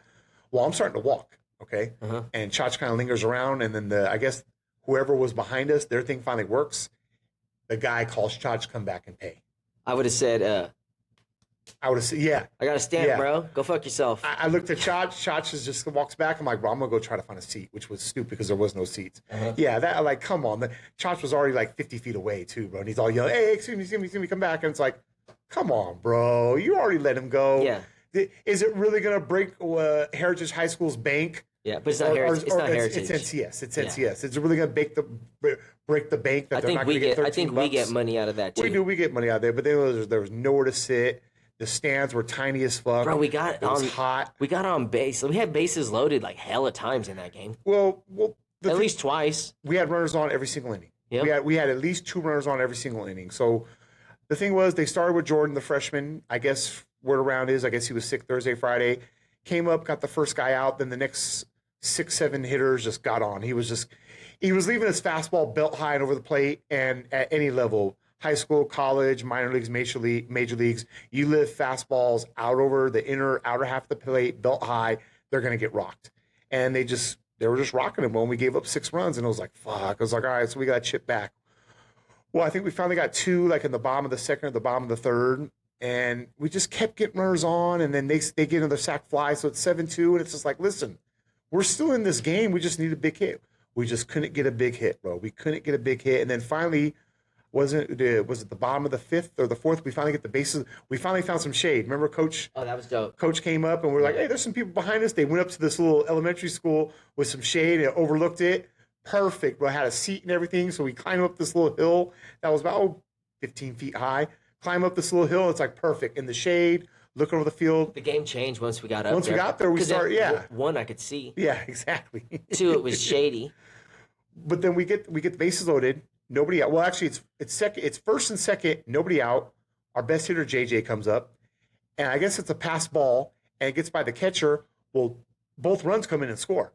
Well, I'm starting to walk, okay? Uh-huh. And Chach kind of lingers around. And then I guess whoever was behind us, their thing finally works. The guy calls Chach to come back and pay. I would have said, I would have said, yeah. I got a stamp, bro. Go fuck yourself. I looked at Chach. Chach just walks back. I'm like, bro, I'm going to go try to find a seat, which was stupid because there was no seats. Uh-huh. Yeah, that, like, come on. Chach was already like 50 feet away, too, bro. And he's all yelling, hey, excuse me, come back. And it's like, come on, bro. You already let him go. Yeah. Is it really going to break Heritage High School's bank? Yeah, but it's not Heritage. It's not Heritage. It's NCS. It's NCS. Yeah. It's really going to break the bank that they're not going to get $13. I think we get money out of that, too. We do. We get money out of there. But then there was nowhere to sit. The stands were tiny as fuck. Bro, it was hot. We got on base. We had bases loaded like hella times in that game. Well, at least twice. We had runners on every single inning. Yep. We had at least 2 runners on every single inning. So the thing was, they started with Jordan, the freshman. I guess word around is, I guess he was sick Thursday, Friday. Came up, got the first guy out. Then the next 6-7 hitters just got on. He was leaving his fastball belt high and over the plate, and at any level, high school, college, minor leagues, major leagues, you live fastballs out over the outer half of the plate, belt high, they're going to get rocked. And they were just rocking him when we gave up 6 runs, and it was like, fuck. I was like, all right, so we got to chip back. Well, I think we finally got 2, like in the bottom of the second or the bottom of the third, and we just kept getting runners on, and then they get another sac fly, so it's 7-2, and it's just like, listen, we're still in this game. We just need a big hit. We just couldn't get a big hit, bro. We couldn't get a big hit, and then finally, was it the bottom of the 5th or the 4th? We finally get the bases. We finally found some shade. Remember, Coach? Oh, that was dope. Coach came up, and we were like, hey, there's some people behind us. They went up to this little elementary school with some shade and overlooked it. perfect. But I had a seat and everything. So we climb up this little hill that was about 15 feet high. Climb up this little hill. It's like perfect in the shade. Look over the field. The game changed once we got up. Once we got there, we started. Yeah. One, I could see. Yeah, exactly. Two, it was shady. But then we get the bases loaded. Nobody out. Well, actually, it's first and second. Nobody out. Our best hitter JJ comes up, and I guess it's a pass ball, and it gets by the catcher. Well, both runs come in and score,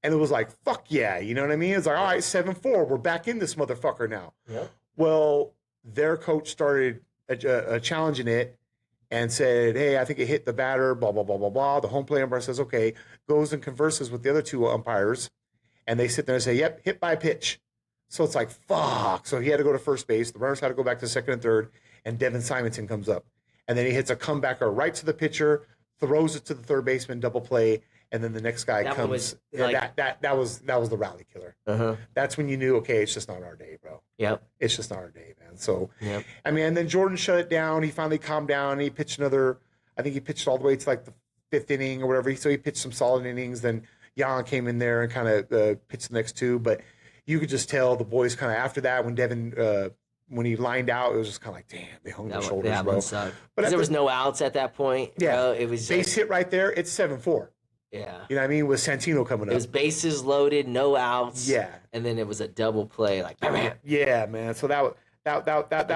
and it was like, fuck yeah, you know what I mean? It's like, all right, 7-4, we're back in this motherfucker now. Yep. Well, their coach started challenging it and said, hey, I think it hit the batter, blah, blah, blah, blah, blah. The home plate umpire says, okay, goes and converses with the other two umpires, and they sit there and say, yep, hit by pitch. So it's like, fuck. So he had to go to first base. The runners had to go back to second and third, and Devin Simonson comes up. And then he hits a comebacker right to the pitcher, throws it to the third baseman, double play, and then the next guy comes. Was like, that was the rally killer. Uh-huh. That's when you knew, okay, it's just not our day, bro. Yep. It's just not our day, man. So, yep. I mean, and then Jordan shut it down. He finally calmed down. He pitched I think he pitched all the way to like the fifth inning or whatever. So he pitched some solid innings. Then Jan came in there and kind of pitched the next two. But you could just tell the boys kind of after that when Devin when he lined out, it was just kind of like, damn, they hung their shoulders, that bro. One sucked. But there was no outs at that point. Yeah, bro. It was base hit right there. It's 7-4. Yeah, you know what I mean, with Santino coming up. It was bases loaded, no outs. Yeah, and then it was a double play, like bam. Yeah, man. So that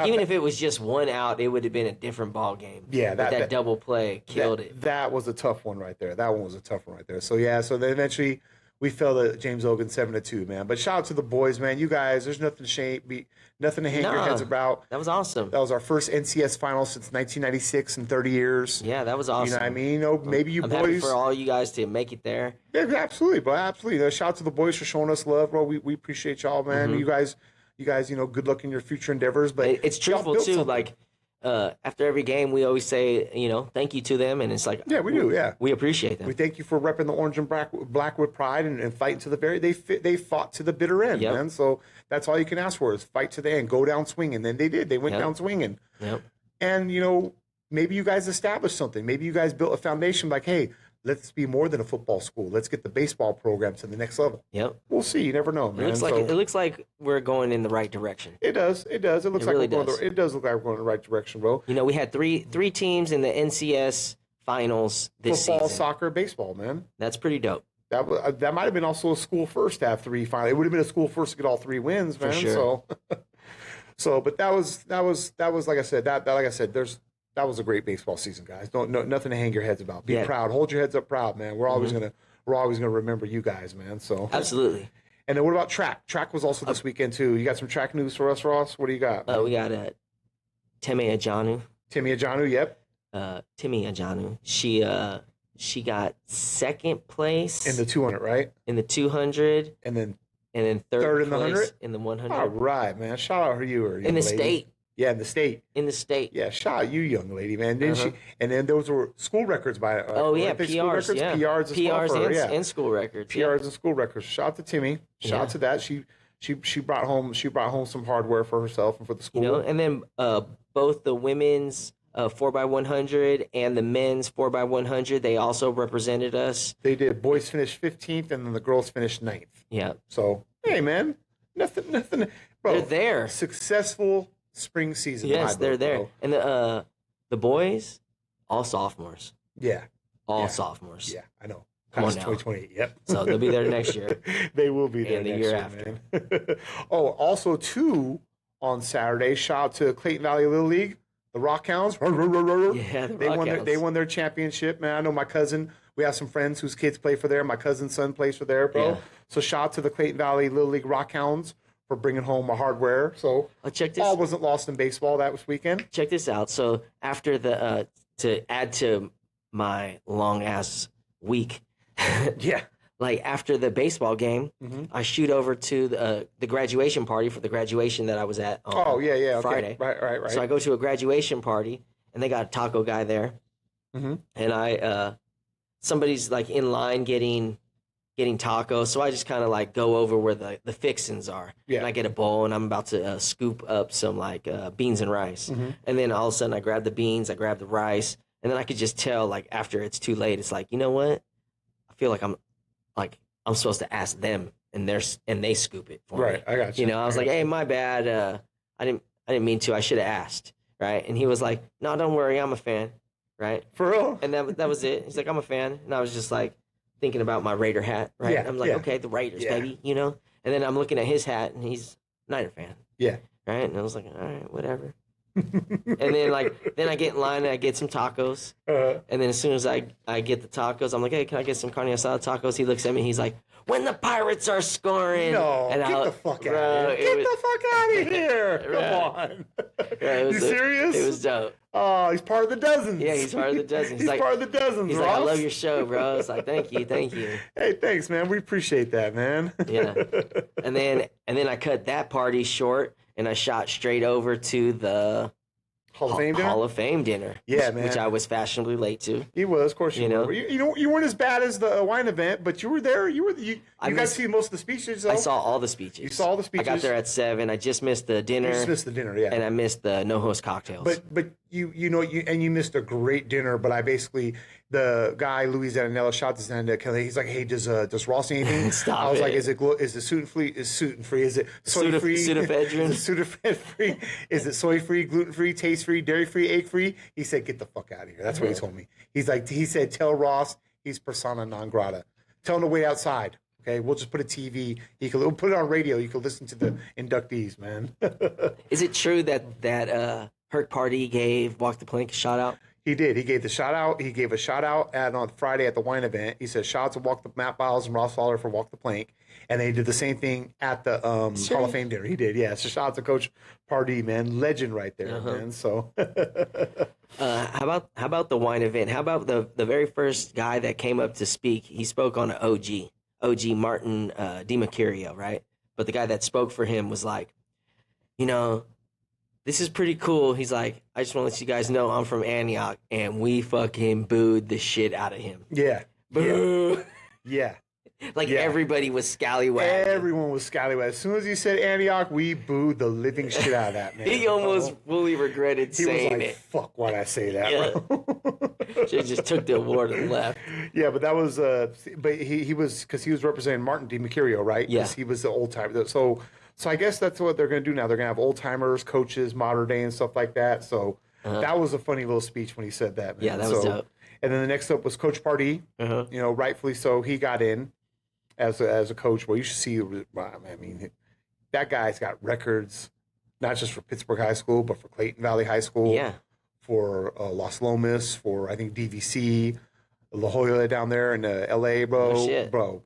even if it was just one out, it would have been a different ball game. Yeah, that double play killed it. That was a tough one right there. That one was a tough one right there. So yeah, so then eventually we fell to James Logan 7-2, man. But shout out to the boys, man. You guys, there's nothing to hang your heads about. That was awesome. That was our first NCS final since 1996 in 30 years. Yeah, that was awesome. You know what I mean? You know, maybe I'm boys. Happy for all you guys to make it there. Yeah, absolutely, bro. Absolutely. Shout out to the boys for showing us love, bro. We appreciate y'all, man. Mm-hmm. You guys, you know, good luck in your future endeavors. But it's truthful too. Something. Like after every game, we always say, you know, thank you to them, and it's like, yeah, we do, yeah, we appreciate them. We thank you for repping the orange and black with pride and fighting to the very. They fought to the bitter end, man. So that's all you can ask for is fight to the end, go down swinging. Then they did. They went down swinging. Yep. And you know, maybe you guys established something. Maybe you guys built a foundation. Like, hey, let's be more than a football school. Let's get the baseball program to the next level. Yep. We'll see. You never know, man. It looks like we're going in the right direction. It does. It does. It looks like we're going. It does look like we're going in the right direction, bro. You know, we had three teams in the NCS finals this Football, season. soccer, baseball, man. That's pretty dope. That might have been also a school first to have three finals. It would have been a school first to get all three wins, man. For sure. So, but that was like I said. That was a great baseball season, guys. Nothing to hang your heads about. Be proud. Hold your heads up proud, man. We're always gonna remember you guys, man. So absolutely. And then what about track? Track was also this weekend too. You got some track news for us, Ross? What do you got? We got Temi Ajanu. Temi Ajanu, yep. Temi Ajanu. She got second place in the 200, right? In the 200, and then third in the 100, in the 100. All right, man. Shout out to you, in the state. Yeah, in the state. Yeah, shout out you, young lady, man. Didn't she? And then those were school records by. PRs, yeah. PRs and school records. PRs and school records. Shout out to Timmy. Shout out to that. She brought home some hardware for herself and for the school. You know, and then both the women's 4x100 and the men's 4x100, they also represented us. They did. Boys finished 15th, and then the girls finished 9th. Yeah. So hey, man, nothing. Bro, they're there. Successful spring season. Yes, they're there. Bro. And the boys, all sophomores. Yeah. All sophomores. Yeah, I know. Come on now. 2028. Yep. So they'll be there next year. They will be there and the next year after. Man. Oh, also too on Saturday. Shout out to Clayton Valley Little League, the Rockhounds. Yeah, They won their championship, man. I know my cousin. We have some friends whose kids play for there. My cousin's son plays for there, bro. Yeah. So shout out to the Clayton Valley Little League Rockhounds for bringing home a hardware. So check this. All wasn't lost in baseball that was weekend. Check this out. So after the to add to my long ass week, yeah, like after the baseball game, I shoot over to the graduation party for the graduation that I was at. On Friday. Okay. Right. So I go to a graduation party and they got a taco guy there, and I somebody's like in line getting tacos, so I just kind of like go over where the fixins are. Yeah. And I get a bowl, and I'm about to scoop up some like beans and rice. And then all of a sudden, I grab the beans, I grab the rice, and then I could just tell like after it's too late, it's like, you know what? I feel like I'm supposed to ask them and they scoop it for me. Right, I got you. You know, I was like, hey, my bad. I didn't mean to. I should have asked, right? And he was like, no, don't worry, I'm a fan, right? For real? And that was it. He's like, I'm a fan, and I was just like thinking about my Raider hat, right? Yeah, I'm like, okay, the Raiders, baby, you know. And then I'm looking at his hat, and he's Niner fan. Yeah. Right? And I was like, all right, whatever. And then I get in line and I get some tacos. And then as soon as I get the tacos, I'm like, hey, can I get some carne asada tacos? He looks at me, he's like, when the Pirates are scoring. No, and get the fuck out of here. Get the fuck out of here. Come on. You serious? It was dope. Oh, he's part of the dozens. Yeah, he's part of the dozens. He's like, part of the dozens, He's Ross. like, I love your show, bro. It's like, thank you. Hey, thanks, man. We appreciate that, man. Yeah. And then I cut that party short and I shot straight over to the Hall of Fame dinner. Yeah, man. Which I was fashionably late to. He was, of course you know. were. You weren't as bad as the wine event, but you were there. You got to see most of the speeches, though. I saw all the speeches. You saw all the speeches. I got there at 7. I just missed the dinner. You just missed the dinner, yeah. And I missed the no-host cocktails. But you missed a great dinner, but I basically, the guy, Louis Zananella, shot this and he's like, hey, does Ross need anything? Stop I was it. like, is it gluten-free? Is it soy-free? Sudafedrin? Is it Sudafed-free? Is it soy-free, gluten-free, taste-free, dairy-free, egg-free? He said, get the fuck out of here. That's what he told me. He said, tell Ross he's persona non grata. Tell him to wait outside. Okay, we'll just put a TV. We'll put it on radio. You can listen to the inductees, man. Is it true that Herc Party gave Walk the Plank a shout out? He did. He gave the shout out. He gave a shout out on Friday at the wine event. He said, shout out to Matt Biles and Ross Fowler for Walk the Plank. And they did the same thing at the Hall of Fame dinner. He did, yeah. So shout out to Coach Pardee, man. Legend right there, man. So how about the wine event? How about the very first guy that came up to speak? He spoke on an OG Martin DiMercurio, right? But the guy that spoke for him was like, you know, this is pretty cool. He's like, I just want to let you guys know I'm from Antioch, and we fucking booed the shit out of him. Yeah. Boo. Yeah. Everybody was scallywagging. Everyone was scallywagging. As soon as he said Antioch, we booed the living shit out of that, man. He almost fully regretted saying was like, it. Fuck, why'd I say that, bro? She just took the award and left. Yeah, but that was, but he was, because he was representing Martin DiMercurio, right? Yeah. He was the old timer. So I guess that's what they're going to do now. They're going to have old timers, coaches, modern day, and stuff like that. So that was a funny little speech when he said that, man. Yeah, that was dope. And then the next up was Coach Pardee. You know, rightfully so. He got in as a coach. Well, you should see. I mean, that guy's got records, not just for Pittsburg High School, but for Clayton Valley High School. Yeah. For Los Lomas, for I think DVC, La Jolla down there in L.A., bro. Oh, shit. Bro.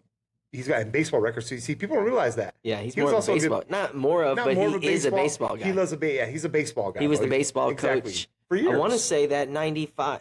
He's got baseball records. So you see, people don't realize that. Yeah, he was also baseball. Not more of, but he is a baseball guy. He loves he's a baseball guy. He was the baseball coach. For years. I want to say that 95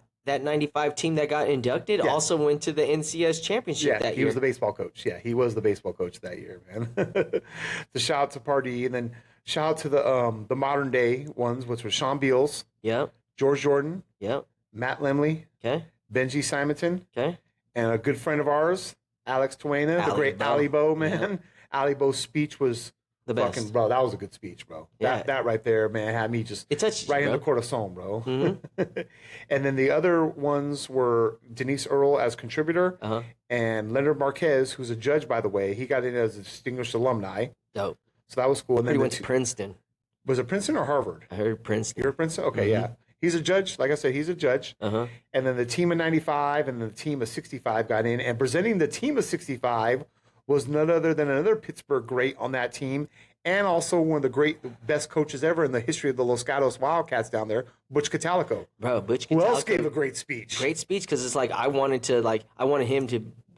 team that got inducted also went to the NCS championship that year. He was the baseball coach. Yeah, he was the baseball coach that year, man. The shout out to Pardee, and then shout out to the modern day ones, which was Sean Beals. Yep. George Jordan. Yep. Matt Lemley. Okay. Benji Simonton. Okay. And a good friend of ours, Alex Tuena, the great Ali Bo, man. Yep. Ali Bo's speech was the best. Fucking, bro, that was a good speech, bro. Yeah. That right there, man, had me just right in the corazon, bro. Mm-hmm. And then the other ones were Denise Earle as contributor and Leonard Marquez, who's a judge, by the way. He got in as a distinguished alumni. Dope. So that was cool. And then he went to Princeton. Was it Princeton or Harvard? I heard Princeton. You heard Princeton? Okay, yeah. He's a judge. Like I said, he's a judge. And then the team of 95 and the team of 65 got in. And presenting the team of 65 was none other than another Pittsburgh great on that team. And also one of the best coaches ever in the history of the Los Gatos Wildcats down there, Butch Catalico. Bro, Butch Catalico. Who else gave a great speech? Great speech, because it's like I wanted him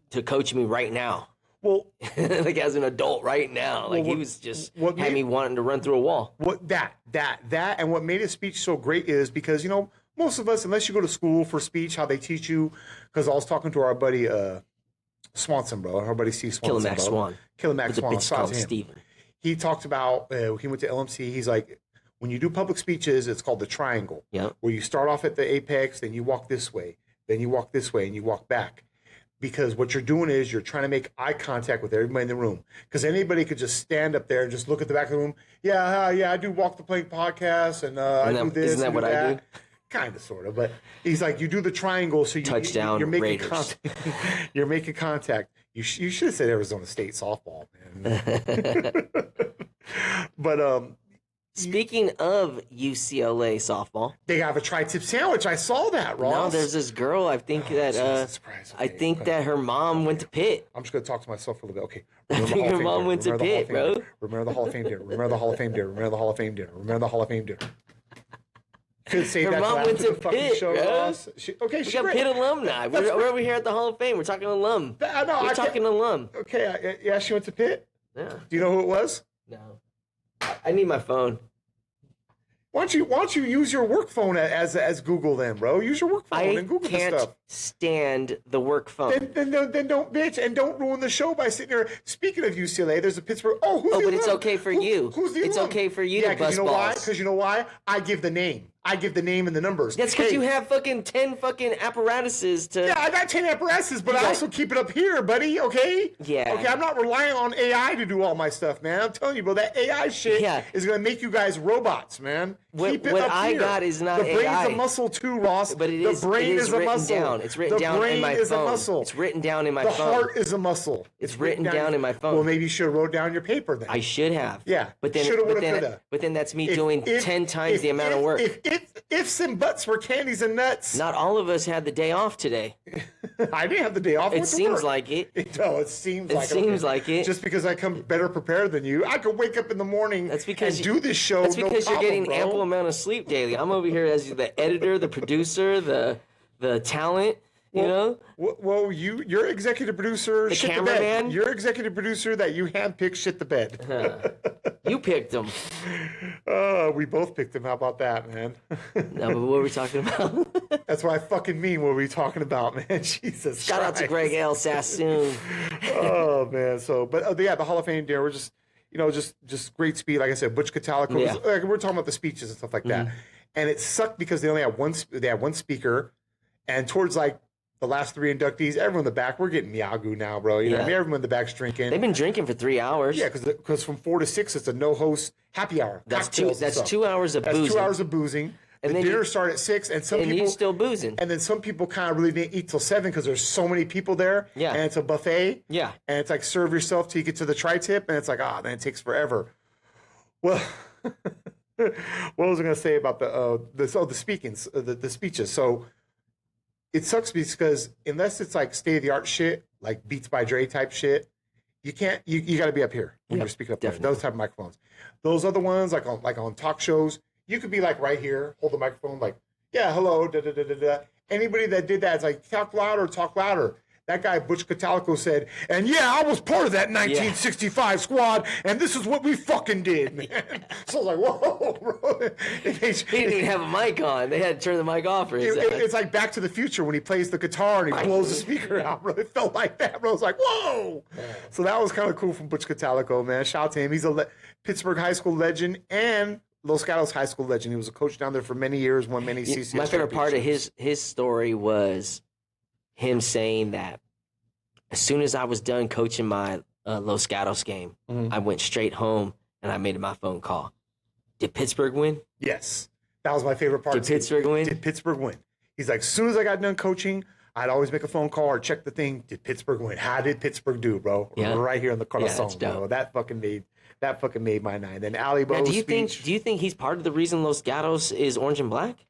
to coach me right now. Well, like as an adult right now. Like he was just had me wanting to run through a wall. That and what made his speech so great is because, you know, most of us, unless you go to school for speech, how they teach you, because I was talking to our buddy Swanson, bro. Our buddy Steve Swanson. Killimack Swan. Bitch called Steven. He talked about, he went to LMC. He's like, when you do public speeches, it's called the triangle. Yeah. Where you start off at the apex, then you walk this way, then you walk this way, and you walk back. Because what you're doing is you're trying to make eye contact with everybody in the room. Because anybody could just stand up there and just look at the back of the room. Yeah, I do Walk the Plank podcast, and I do this. Isn't that what I do? kind of, sort of. But he's like, you do the triangle, so Touchdown you're making Raiders. contact. You're making contact. You should have said Arizona State softball, man. But speaking of UCLA softball, they have a tri-tip sandwich. I saw that, Ross. No, there's this girl. I think that I think that her mom went to Pitt. I'm just gonna talk to myself for a little bit. Okay. I think her mom went to Pitt, bro. Remember the Hall of Fame dinner. Remember the Hall of Fame dinner. Remember the Hall of Fame dinner. Remember the Hall of Fame dinner. Could say her that mom went to Pitt, show, bro. Ross. We got Pitt alumni. We're over here at the Hall of Fame. We're talking alum. We're talking alum. Okay, yeah, she went to Pitt. Yeah. Do you know who it was? No. I need my phone. Why don't you use your work phone as Google then, bro? Use your work phone and Google this stuff. I can't stand the work phone. Then don't bitch and don't ruin the show by sitting there. Speaking of UCLA, there's a Pittsburgh. Oh, who's the but alum? it's okay for you. Who's the It's alum? okay for you Yeah, to bust balls. Because you know why? I give the name. I give the name and the numbers. That's because you have fucking 10 fucking apparatuses to... Yeah, I got 10 apparatuses, but I also keep it up here, buddy, okay? Yeah. Okay, I'm not relying on AI to do all my stuff, man. I'm telling you, bro, that AI shit is going to make you guys robots, man. Keep it what up I here. got is not the brain's AI. a muscle too, Ross. But the brain is a written muscle. down. It's written down in my phone. The brain is a muscle. It's written down in my phone. The heart is a muscle. It's written down in my phone. Well, maybe you should have wrote down your paper then. I should have. Yeah. But then, Shoulda, woulda, coulda. But then that's me doing 10 times the amount of work. Ifs and buts were candies and nuts. Not all of us had the day off today. I didn't have the day off. It seems like it. No, it seems like it. It seems like it. Just because I come better prepared than you, I could wake up in the morning and do this show. That's because you're getting ample amount of sleep daily. I'm over here as the editor, the producer, the talent. You know? Well, you're executive producer. The shit cameraman. The bed. You're executive producer that you handpicked shit the bed. You picked them. We both picked him. How about that, man? No, but what were we talking about? That's what I fucking mean. What were we talking about, man? Jesus. Shout out to Greg L. Sassoon. Oh man. So, but yeah, the Hall of Fame dinner. We're just, just great speech. Like I said, Butch Catalico. Yeah. Like, we're talking about the speeches and stuff like that. And it sucked because they only had one. They had one speaker, and towards like the last three inductees, everyone in the back, we're getting Miagu now, bro. You know what I mean? Everyone in the back's drinking. They've been drinking for 3 hours. Yeah, because from 4 to 6, it's a no-host happy hour. That's 2 hours of boozing. That's 2 hours of boozing. And the dinner started at 6, and some people... And you still boozing. And then some people kind of really didn't eat till 7 because there's so many people there. Yeah. And it's a buffet. Yeah. And it's like serve yourself till you get to the tri-tip, and it's like, then it takes forever. Well... What was I going to say about the speeches? So it sucks because unless it's like state of the art shit, like Beats by Dre type shit, you can't. You got to be up here when you're speaking up there. Those type of microphones. Those other ones, like on talk shows, you could be like right here, hold the microphone, like hello, da da da da da. Anybody that did that is like talk louder. That guy, Butch Catalico, said, and I was part of that 1965 squad, and this is what we fucking did, man. So I was like, whoa, bro. He didn't even have a mic on. They had to turn the mic off for his ass. It's like Back to the Future when he plays the guitar and he blows the speaker out, bro. It felt like that, bro. I was like, whoa. So that was kind of cool from Butch Catalico, man. Shout out to him. He's a Pittsburgh high school legend and Los Gatos high school legend. He was a coach down there for many years, won many CCS. My favorite part of his story was him saying that as soon as I was done coaching my Los Gatos game, I went straight home and I made my phone call. Did Pittsburgh win? Yes. That was my favorite part. Did Pittsburgh win? Did Pittsburgh win? He's like, as soon as I got done coaching, I'd always make a phone call or check the thing. Did Pittsburgh win? How did Pittsburgh do, bro? Yeah. Right here in the corazon, Yeah, bro. That fucking made my night. Then Ali Bo's do you think he's part of the reason Los Gatos is orange and black?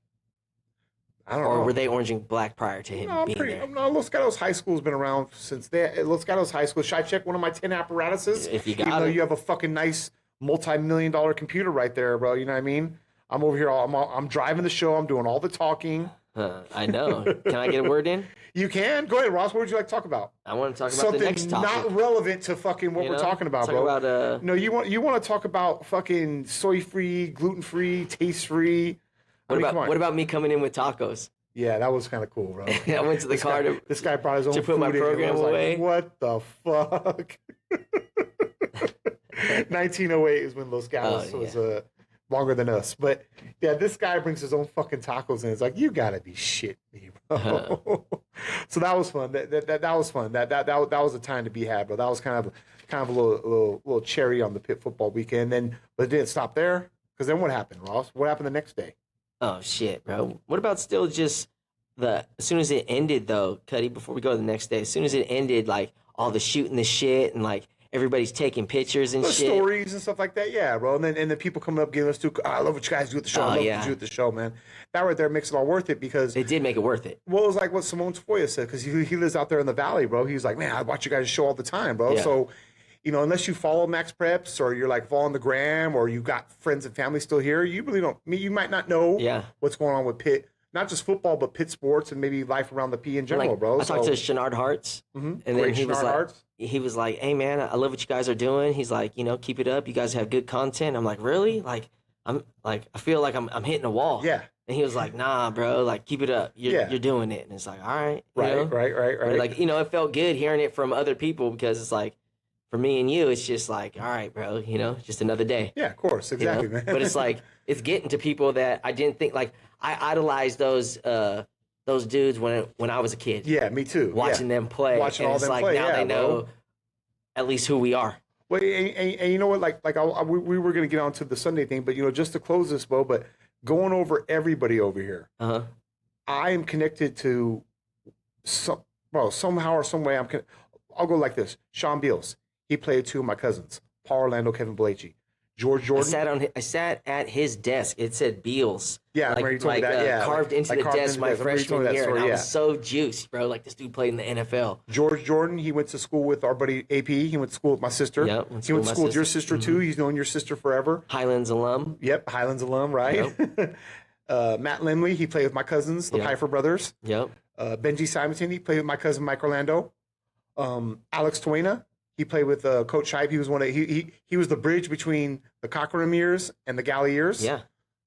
I don't know. Or were they orange and black prior to him being there? No, Los Gatos High School's been around since Los Gatos High School. Should I check one of my 10 apparatuses? If you got Even though it. you have a fucking nice multi-million-dollar computer right there, bro. You know what I mean? I'm over here. I'm driving the show. I'm doing all the talking. I know. Can I get a word in? You can. Go ahead, Ross. What would you like to talk about? I want to talk about Something the next topic. not relevant to fucking what we're talking about, bro. No, you want to talk about fucking soy-free, gluten-free, taste-free. What about me coming in with tacos? Yeah, that was kind of cool, bro. I went to the car this guy brought his own to put my program away. Like, what the fuck? 1908 is when Los Gatos was longer than us. But yeah, this guy brings his own fucking tacos in. It's like, you gotta be shit me, bro. So that was fun. That was fun. That was a time to be had, bro. That was kind of a little cherry on the Pitt football weekend. But it didn't stop there. Because then what happened, Ross? What happened the next day? Oh shit, bro. What about still just as soon as it ended though, Cuddy, before we go to the next day, as soon as it ended, like all the shooting the shit and like everybody's taking pictures and shit. Stories and stuff like that, yeah, bro. And then people coming up giving us I love what you guys do at the show. I love what you do at the show, man. That right there makes it all worth it because they did make it worth it. Well, it was like what Simone Tafoya said because he lives out there in the valley, bro. He was like, man, I watch you guys show all the time, bro. Yeah. So, unless you follow Max Preps or you're like following the gram or you got friends and family still here, you really don't. You might not know what's going on with Pitt. Not just football, but Pitt sports and maybe life around the P in general, bro. I talked to Shenard Hartz, and then he was like, "Hey man, I love what you guys are doing." He's like, keep it up. You guys have good content. I'm like, really? Like, I feel like I'm hitting a wall. Yeah. And he was like, "Nah, bro. Like, keep it up. You're doing it." And it's like, all right, right. But like, it felt good hearing it from other people because it's like, for me and you, it's just like, all right, bro. Just another day. Yeah, of course, exactly, man. But it's like it's getting to people that I didn't think like. I idolized those dudes when I was a kid. Yeah, me too. Watching them play. Watching all them play. Now they know at least who we are. Well, and you know what? We were going to get on to the Sunday thing, but just to close this, Bo, but going over everybody over here, I am connected to somehow or some way. I'll go like this. Sean Beals, he played two of my cousins, Paul Orlando, Kevin Blakey. George Jordan. I sat at his desk. It said Beals. Yeah, I remember you told me that. Yeah, carved into the desk my freshman year. And I was so juiced, bro. Like this dude played in the NFL. George Jordan, he went to school with our buddy AP. He went to school with my sister. Yep, he went to school with your sister too. He's known your sister forever. Highlands alum. Yep, Highlands alum, right? Yep. Matt Limley, he played with my cousins, the Pfeiffer brothers. Yep. Benji Simonton, he played with my cousin Mike Orlando. Alex Tuena, he played with Coach Shipe. He was he was the bridge between the Cochran years and the Galley years. Yeah.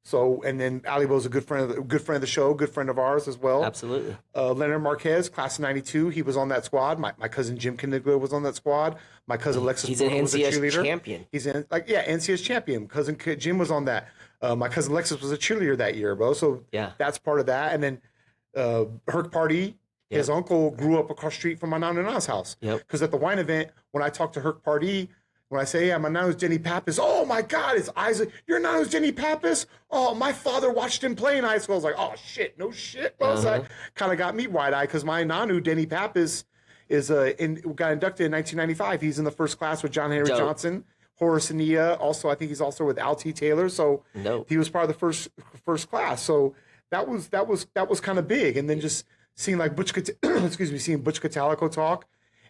So, and then Ali was a good friend of the show, good friend of ours as well. Absolutely. Leonard Marquez, class of '92, he was on that squad. My cousin Jim Caniglia was on that squad. My cousin Alexis he's an NCS champion. He's NCS champion. Cousin Jim was on that. My cousin Alexis was a cheerleader that year, bro. So that's part of that. And then Herc Pardee, his uncle grew up across the street from my nana's house. Because at the wine event, when I talked to Herc Pardee, when I say, my nana's Denny Pappas, oh my God, it's Isaac. Your nana's Denny Pappas? Oh, my father watched him play in high school. I was like, oh shit, no shit. Bro. So that kind of got me wide-eyed because my nanu, Denny Pappas, got inducted in 1995. He's in the first class with John Henry Johnson, Horace Ania. Also, I think he's also with Al T. Taylor. So he was part of the first class. So that was kind of big. And then just seeing like Butch Catalico talk.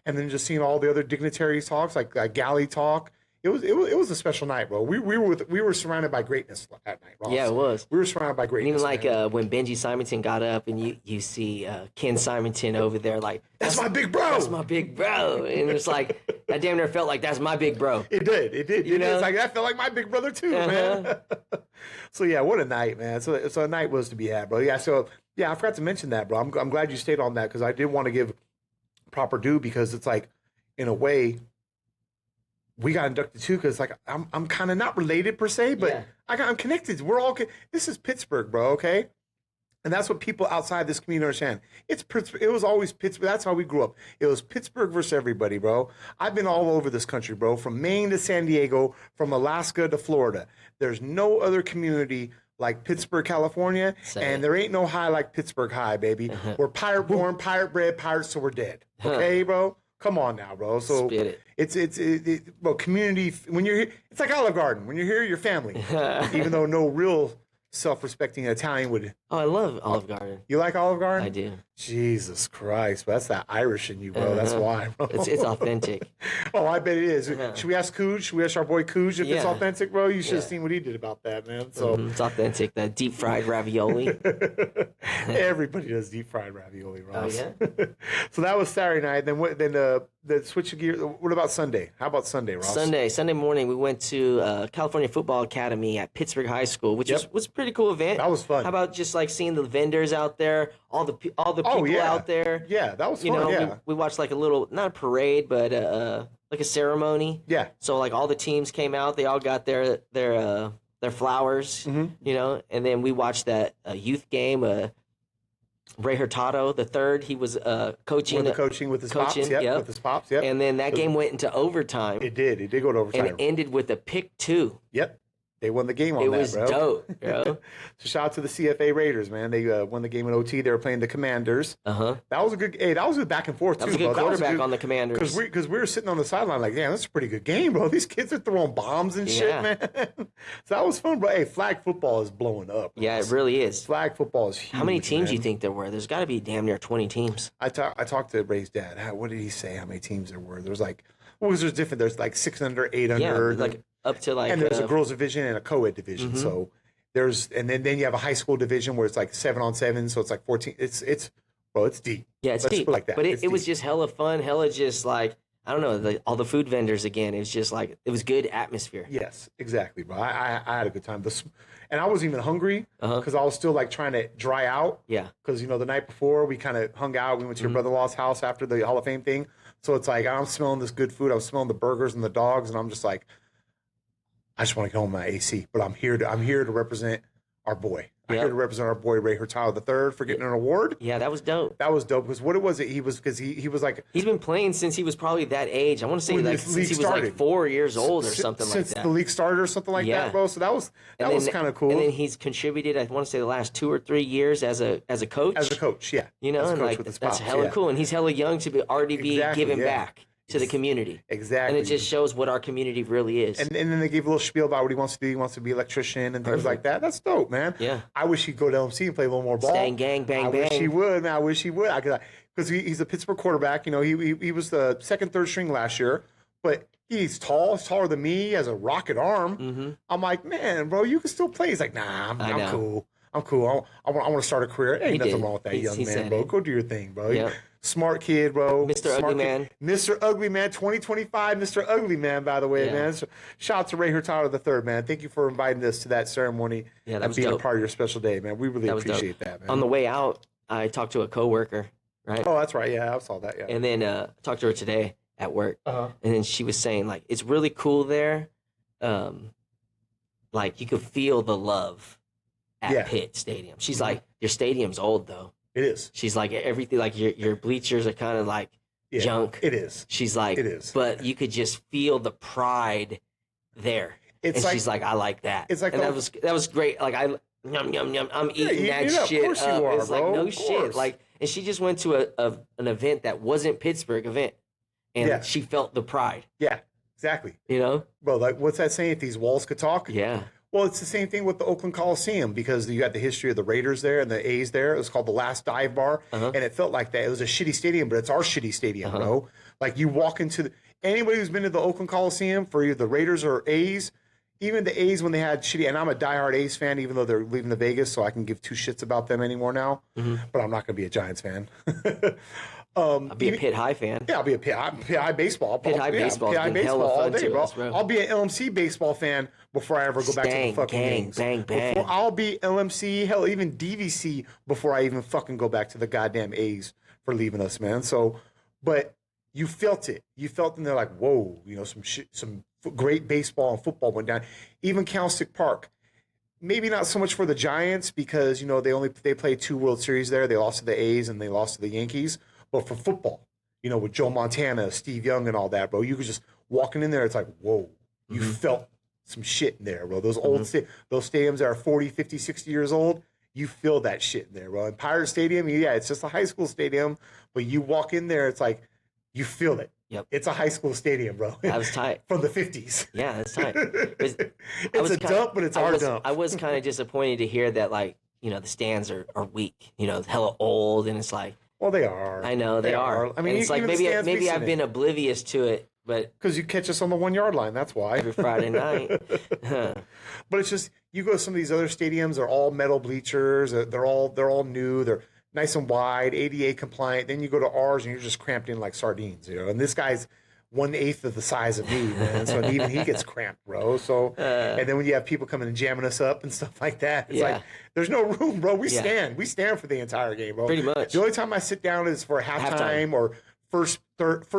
And then just seeing all the other dignitaries talks, like Galley talk. It was a special night, bro. We were surrounded by greatness that night, Ross. Yeah, it was. We were surrounded by greatness. And even like when Benji Simonton got up and you see Ken Simonton over there, like that's my big bro. That's my big bro. And it's like that damn near felt like that's my big bro. It did. It's like that felt like my big brother too, man. So yeah, what a night, man. So a night was to be had, bro. Yeah. So yeah, I forgot to mention that, bro. I'm glad you stayed on that because I did want to give proper due because it's like, in a way, we got inducted too because like I'm kind of not related per se, but I'm connected. We're all this is Pittsburgh, bro. Okay, and that's what people outside this community understand. It was always Pittsburgh. That's how we grew up. It was Pittsburgh versus everybody, bro. I've been all over this country, bro, from Maine to San Diego, from Alaska to Florida. There's no other community like Pittsburgh, California, and there ain't no high like Pittsburgh High, baby. We're pirate born, pirate bred, pirates, so we're dead. Okay, bro? Come on now, bro. So bro, community, when you're here, it's like Olive Garden. When you're here, you're family. Even though no real self-respecting Italian would. Oh, I love Olive Garden. You like Olive Garden? I do. Jesus Christ, that's that Irish in you, bro. That's why, bro. It's authentic. Oh, I bet it is. Should we ask Cooge? Should we ask our boy Cooge if it's authentic, bro? You should have seen what he did about that, man. So it's authentic. That deep fried ravioli. Everybody does deep fried ravioli, Ross. Oh yeah. So that was Saturday night. Then the switch of gear. What about Sunday? How about Sunday, Ross? Sunday morning, we went to California Football Academy at Pittsburg High School, which was a pretty cool event. That was fun. How about just like seeing the vendors out there, all the people out there? Yeah, that was fun. We watched like a little, not a parade, but like a ceremony. Yeah. So like all the teams came out. They all got their flowers, and then we watched that youth game. Ray Hurtado the third, he was coaching with his pops. With his pops. And then that game went into overtime. It did go to overtime. And it ended with a pick 2. Yep. They won the game on that, bro. It was dope, bro. So shout out to the CFA Raiders, man. They won the game in OT. They were playing the Commanders. Uh-huh. That was a good. Hey, that was a back and forth too. That was a good quarterback on the Commanders. Because we were sitting on the sideline like, damn, that's a pretty good game, bro. These kids are throwing bombs and shit, man. So that was fun, bro. Hey, flag football is blowing up. Yeah, it really is. Flag football is huge. How many teams do you man. think there were? There's got to be damn near 20 teams. I talked to Ray's dad. What did he say? How many teams there were? There's like, what was there's different? There's like 6 under, 8 under, like up to like. And there's a girls division and a co-ed division. Mm-hmm. So there's and then you have a high school division where it's like 7-on-7. So it's like 14. It's deep. Yeah, it's Let's deep. put it like that. But it was just hella fun, hella just like. I don't know, all the food vendors again. It was just like, it was good atmosphere. Yes, exactly, bro. I had a good time. And I wasn't even hungry because I was still like trying to dry out. Yeah. Because, the night before we kind of hung out. We went to your brother-in-law's house after the Hall of Fame thing. So it's like, I'm smelling this good food. I was smelling the burgers and the dogs. And I'm just like, I just want to get home my AC. But I'm here to represent our boy. I'm here to represent our boy Ray Hurtado III for getting an award. Yeah, that was dope. That was dope because what it was, he was like he's been playing since he was probably that age. I want to say like since he was like 4 years old or something like that. Since the league started or something like that, bro. So that was kind of cool. And then he's contributed. I want to say the last 2 or 3 years as a coach. As a coach, yeah. And like that's hella cool. And he's hella young to already be giving back to the community. Exactly. And it just shows what our community really is. And then they gave a little spiel about what he wants to do. He wants to be an electrician and things like that. That's dope, man. Yeah. I wish he'd go to LMC and play a little more ball. Staying gang, bang, bang. I wish he would, man. I wish he would. Because he's a Pittsburgh quarterback. He was the second, third string last year. But he's tall. He's taller than me. He has a rocket arm. Mm-hmm. I'm like, man, bro, you can still play. He's like, nah, I'm cool. I'm cool. I want to start a career. Ain't nothing wrong with that, young man, bro. Go do your thing, bro. Yep. Smart kid, bro. Mr. Ugly Man. Mr. Ugly Man, 2025, Mr. Ugly Man, by the way, man. So, shout out to Ray Hurtado III, man. Thank you for inviting us to that ceremony and being a part of your special day, man. We really appreciate that, man. On the way out, I talked to a coworker, right? Oh, that's right. Yeah, I saw that, yeah. And then talked to her today at work. Uh-huh. And then she was saying, like, it's really cool there. Like, you could feel the love at Pitt Stadium. She's like, your stadium's old, though. It is. She's like, everything, like your bleachers are kind of like junk. It is. She's like, it is. But you could just feel the pride there. She's like, I like that. It's like, and that was great. Like I'm eating that shit. Of course you are, it's like no shit. Like, and she just went to an event that wasn't Pittsburgh event, and she felt the pride. Yeah, exactly. Bro, like what's that saying? If these walls could talk. Yeah. Well, it's the same thing with the Oakland Coliseum because you got the history of the Raiders there and the A's there. It was called the Last Dive Bar, and it felt like that. It was a shitty stadium, but it's our shitty stadium, bro. Like you walk into anybody who's been to the Oakland Coliseum for either the Raiders or A's, even the A's when they had shitty. And I'm a diehard A's fan, even though they're leaving the Vegas, so I can give two shits about them anymore now. Mm-hmm. But I'm not going to be a Giants fan. I'll be a Pitt High fan. Yeah, I'll be a Pitt High baseball. Pitt High baseball. Pitt High baseball all day, bro. I'll be an LMC baseball fan before I ever go back to the fucking games. Bang. I'll be LMC, hell, even DVC before I even fucking go back to the goddamn A's for leaving us, man. So, but you felt it. You felt, and they're like, whoa, some great baseball and football went down. Even Candlestick Park. Maybe not so much for the Giants because they played 2 World Series there. They lost to the A's and they lost to the Yankees. But for football, with Joe Montana, Steve Young, and all that, bro, you could just walking in there. It's like, whoa, you felt some shit in there, bro. Those old those stadiums that are 40, 50, 60 years old, you feel that shit in there, bro. And Pirate Stadium, it's just a high school stadium, but you walk in there, it's like you feel it. Yep. It's a high school stadium, bro. That was tight. From the 50s. Yeah, that's tight. It's a dump, but it's our dump. I was kind of disappointed to hear that, like, the stands are weak, hella old, and it's like. Well, they are. I know, they are. I mean, and it's like maybe I've been oblivious to it, but. Because you catch us on the 1 yard line, that's why. Every Friday night. But it's just, you go to some of these other stadiums, they're all metal bleachers, they're all new, they're nice and wide, ADA compliant. Then you go to ours and you're just cramped in like sardines, And this guy's 1/8 of the size of me, man. So even he gets cramped, bro. So and then when you have people coming and jamming us up and stuff like that, it's like there's no room, bro. We stand for the entire game, bro. Pretty much. The only time I sit down is for halftime or first,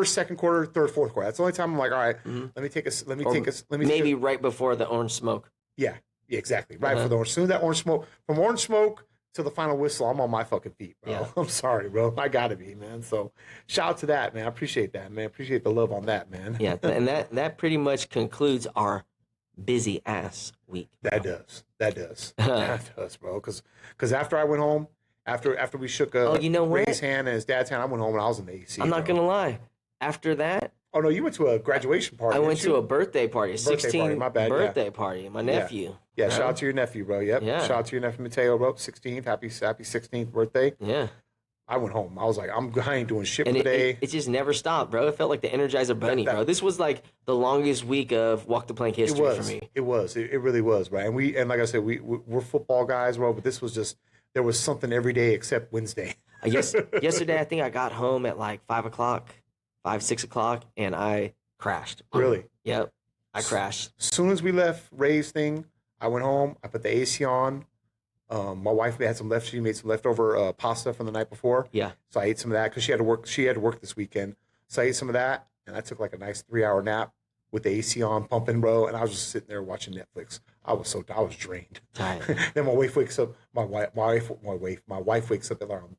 second quarter, third, fourth quarter. That's the only time I'm like, all right, let me take a maybe right before the orange smoke. Yeah, exactly. Right for the orange. As soon as that orange smoke, from orange smoke to the final whistle, I'm on my fucking feet, bro. Yeah. I'm sorry, bro. I gotta be, man. So shout out to that, man. I appreciate that, man. Appreciate the love on that, man. Yeah, and that pretty much concludes our busy ass week. That does, that does, bro. Because after I went home, after we shook Ray's hand and his dad's hand, I went home and I was in the AC. I'm not gonna lie. After that, oh no, you went to a graduation party. I went to a birthday party, a 16th birthday party. My nephew. Yeah, shout out to your nephew, bro. Yep. Yeah. Shout out to your nephew Mateo, bro. 16th, happy 16th birthday. Yeah. I went home. I was like, I ain't doing shit for the day. It just never stopped, bro. It felt like the Energizer Bunny, bro. This was like the longest week of Walk the Plank history for me. It was. It really was, bro. And like I said, we're football guys, bro. But this was just, there was something every day except Wednesday. Yesterday, I think I got home at like 6 o'clock, and I crashed. Really? Yep. I crashed. As soon as we left Ray's thing, I went home. I put the AC on. My wife had some she made some leftover pasta from the night before. Yeah. So I ate some of that because she had to work this weekend. So I ate some of that, and I took like a nice 3-hour nap with the AC on, pumping, bro. And I was just sitting there watching Netflix. I was drained. Tired. Then my wife wakes up. My wife wakes up at around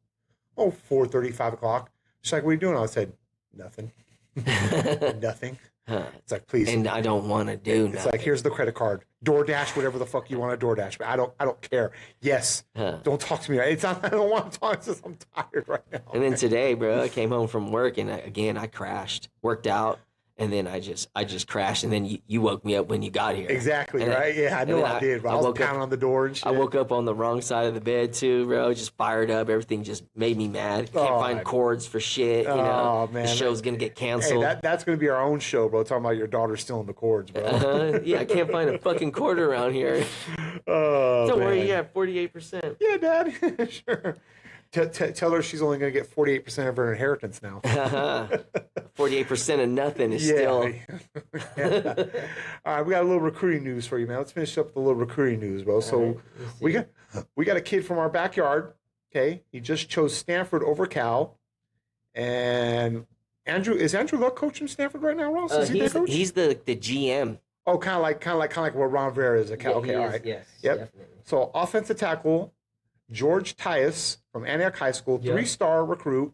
4:30, 5 o'clock. She's like, "What are you doing?" I said, "Nothing." Nothing. It's like, please. And I don't want to do nothing. It's like, here's the credit card. DoorDash, whatever the fuck you want to DoorDash. But I don't care. Yes. Don't talk to me. It's not, I don't want to talk. It's just I'm tired right now. And then today, bro, I came home from work and I crashed, worked out. And then I just crashed, and then you woke me up when you got here. Exactly, and right? Yeah, I know I did, bro. I was pounding on the door and shit. I woke up on the wrong side of the bed, too, bro. Just fired up. Everything just made me mad. Can't find cords for shit, you know. Man. The show's going to get canceled. Hey, that's going to be our own show, bro, talking about your daughter stealing the cords, bro. Yeah, I can't find a fucking cord around here. Don't worry, you have 48%. Yeah, Dad. Sure. Tell her she's only going to get 48% of her inheritance now. 48% of nothing is still. Yeah. All right, we got a little recruiting news for you, man. Let's finish up with a little recruiting news, bro. So we got a kid from our backyard. Okay, he just chose Stanford over Cal, and is Andrew Luck coaching Stanford right now, Ross? Is he the coach? He's the GM. Oh, kind of like what Ron Rivera is at Cal. Okay, all right. Yes. Yep. Definitely. So offensive tackle George Tyus from Antioch High School, 3-star recruit,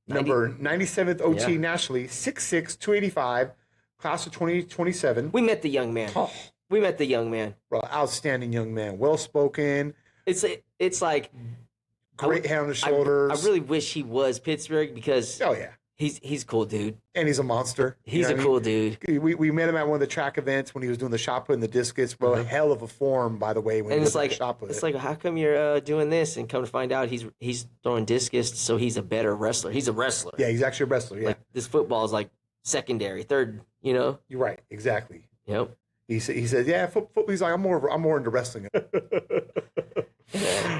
number 97th OT nationally, 6'6", 285, class of 2027. We met the young man. We met the young man. Bro, outstanding young man, well spoken. It's like great head on the shoulders. I really wish he was Pittsburgh because he's cool, dude. And he's a monster. He's a cool dude. We met him at one of the track events when he was doing the shot put and the discus, bro. Mm-hmm. Hell of a form, by the way. When it's like how come you're doing this? And come to find out, he's throwing discus, so he's a better wrestler. He's a wrestler. Yeah, he's actually a wrestler. Yeah, like, this football is like secondary, third. You know. You're right. Exactly. Yep. He said, yeah, football. He's like, I'm more into wrestling.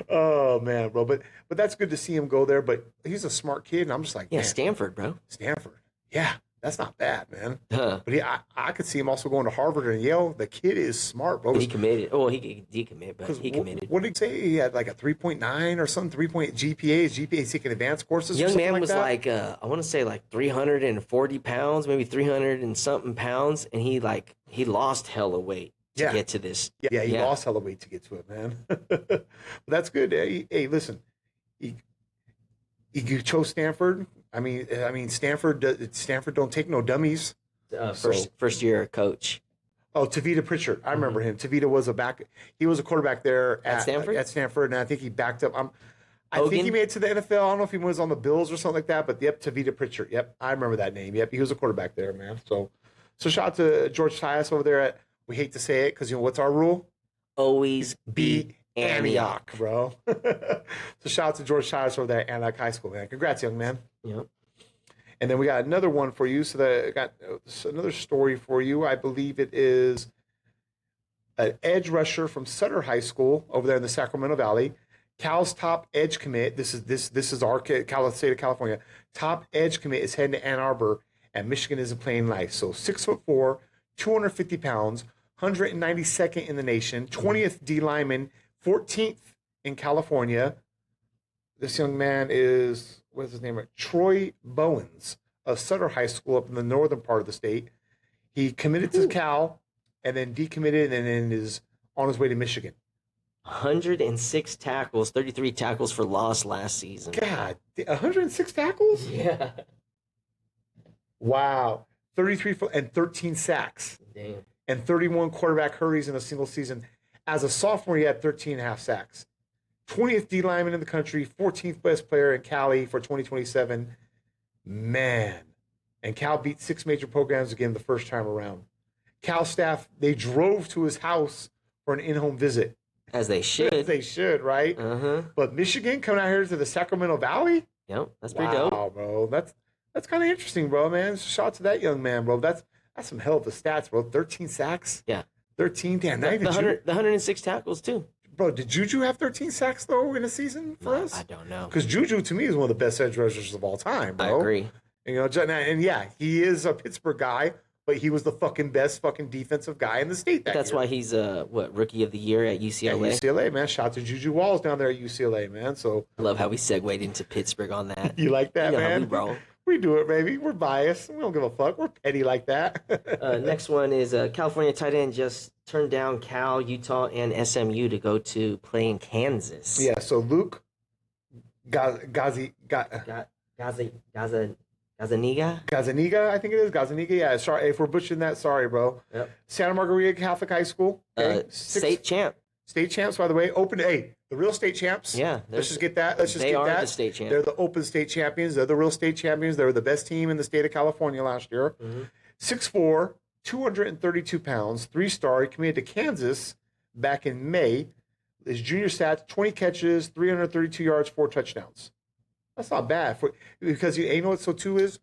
Oh man, bro, but that's good to see him go there. But he's a smart kid, and I'm just like, Stanford, bro. Stanford, yeah, that's not bad, man. But I could see him also going to Harvard and Yale. The kid is smart, bro. He committed. Oh, he decommitted, but he committed. What did he say? He had like a 3.9 or something, 3 GPA. He's taking advanced courses. Young man was like I want to say like 340 pounds, maybe 300 and something pounds, and he lost hella weight to get to this. Yeah, he lost hella weight to get to it, man. But that's good. Hey, listen, you chose Stanford. I mean, Stanford don't take no dummies. First year coach. Oh, Tavita Pritchard. I remember him. Tavita was he was a quarterback there at Stanford, and I think he backed up. I think he made it to the NFL. I don't know if he was on the Bills or something like that, but Tavita Pritchard. Yep, I remember that name. Yep, he was a quarterback there, man. So shout out to George Tyus over there at. We hate to say it because what's our rule? Always beat Antioch, bro. So shout out to George Tyus over there at Antioch High School, man. Congrats, young man. Yep. And then we got another one for you. So I got another story for you. I believe it is an edge rusher from Sutter High School over there in the Sacramento Valley. Cal's top edge commit. This is our Cal state of California. Top edge commit is heading to Ann Arbor, and Michigan isn't playing nice. So 6'4", 250 pounds. 192nd in the nation, 20th D lineman, 14th in California. This young man is, what's his name? Troy Bowens of Sutter High School up in the northern part of the state. He committed to Cal and then decommitted and then is on his way to Michigan. 106 tackles, 33 tackles for loss last season. God, 106 tackles? Yeah. Wow. 33 and 13 sacks. Damn. and 31 quarterback hurries in a single season. As a sophomore, he had 13 and a half sacks. 20th D lineman in the country, 14th best player in Cali for 2027. Man. And Cal beat 6 major programs again the first time around. Cal staff, they drove to his house for an in-home visit. As they should. As they should, right? Uh-huh. But Michigan coming out here to the Sacramento Valley? Yep, that's pretty dope. Wow, bro. That's kind of interesting, bro, man. Shout out to that young man, bro. That's some hell of the stats, bro. 13 sacks? Yeah. 13, damn. The 106 tackles, too. Bro, did Juju have 13 sacks, though, in a season for us? I don't know. Because Juju, to me, is one of the best edge rushers of all time, bro. I agree. You know, and yeah, he is a Pittsburgh guy, but he was the best defensive guy in the state that That's year. why he's Rookie of the Year at UCLA. At UCLA, man. Shout out to Juju Walls down there at UCLA, man. So I love how we segued into Pittsburgh on that. You like that, man? Bro. We do it, baby. We're biased. We don't give a fuck. We're petty like that. Next one is California tight end just turned down Cal, Utah, and SMU to go to play in Kansas. Yeah, so Luke Gazaniga, I think it is. Gazaniga, yeah. Sorry, if we're butchering that, sorry, bro. Yep. Santa Margarita Catholic High School. Okay. State champ. State champs, by the way. The real state champs. Yeah. Let's just get that. They are the state champs. They're the open state champions. They're the real state champions. They were the best team in the state of California last year. Mm-hmm. 6'4", 232 pounds, 3-star. He committed to Kansas back in May. His junior stats, 20 catches, 332 yards, 4 touchdowns. That's not bad. Because you know what so too is?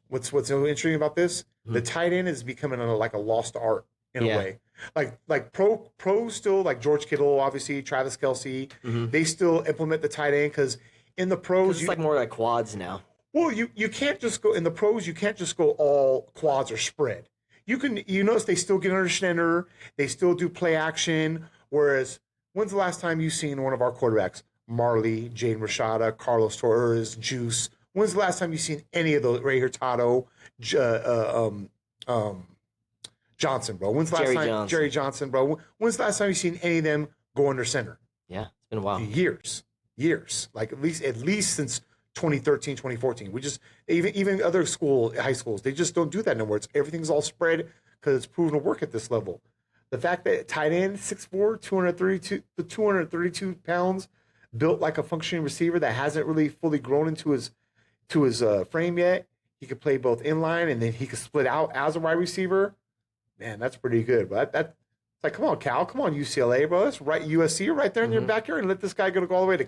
What's so interesting about this? Mm-hmm. The tight end is becoming like a lost art in a way. Like pros still, like George Kittle, obviously, Travis Kelce, they still implement the tight end because in the pros... It's like more like quads now. Well, you can't just go... In the pros, you can't just go all quads or spread. You notice they still get under center, they still do play action, whereas when's the last time you've seen one of our quarterbacks? Marley, Jaden Rashada, Carlos Torres, Juice. When's the last time you've seen any of those? Ray Hurtado, Johnson, bro. When's the last time? Jerry Johnson, bro. When's the last time you've seen any of them go under center? Yeah, it's been a while. Years. Like at least since 2013, 2014. We just even other high schools, they just don't do that no more. Everything's all spread because it's proven to work at this level. The fact that tight end 6'4", 232 pounds, built like a functioning receiver that hasn't really fully grown into his frame yet. He could play both inline and then he could split out as a wide receiver. Man, that's pretty good. But it's like, come on, Cal, come on, UCLA, bro. That's right, USC right there in your backyard, and let this guy go all the way to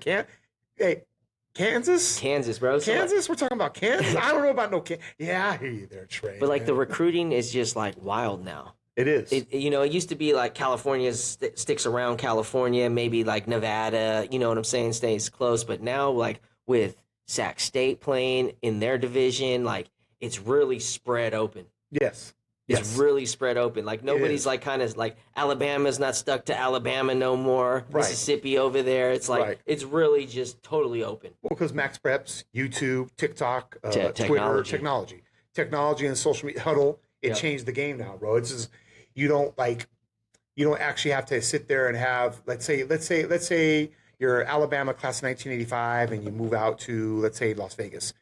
Kansas. Kansas, bro. Kansas. We're talking about Kansas. I don't know about no Kansas. Yeah, I hear you there, Trey. But like the recruiting is just like wild now. It is. It used to be like California sticks around California, maybe like Nevada, you know what I'm saying, stays close. But now, like with Sac State playing in their division, like it's really spread open. Yes. It's really spread open. Like nobody's like kind of like Alabama's not stuck to Alabama no more. Right. Mississippi over there. It's like it's really just totally open. Well, because Max Preps, YouTube, TikTok, Twitter, technology and social media huddle. It changed the game now, bro. It's just you don't actually have to sit there and have let's say you're Alabama class of 1985 and you move out to let's say Las Vegas,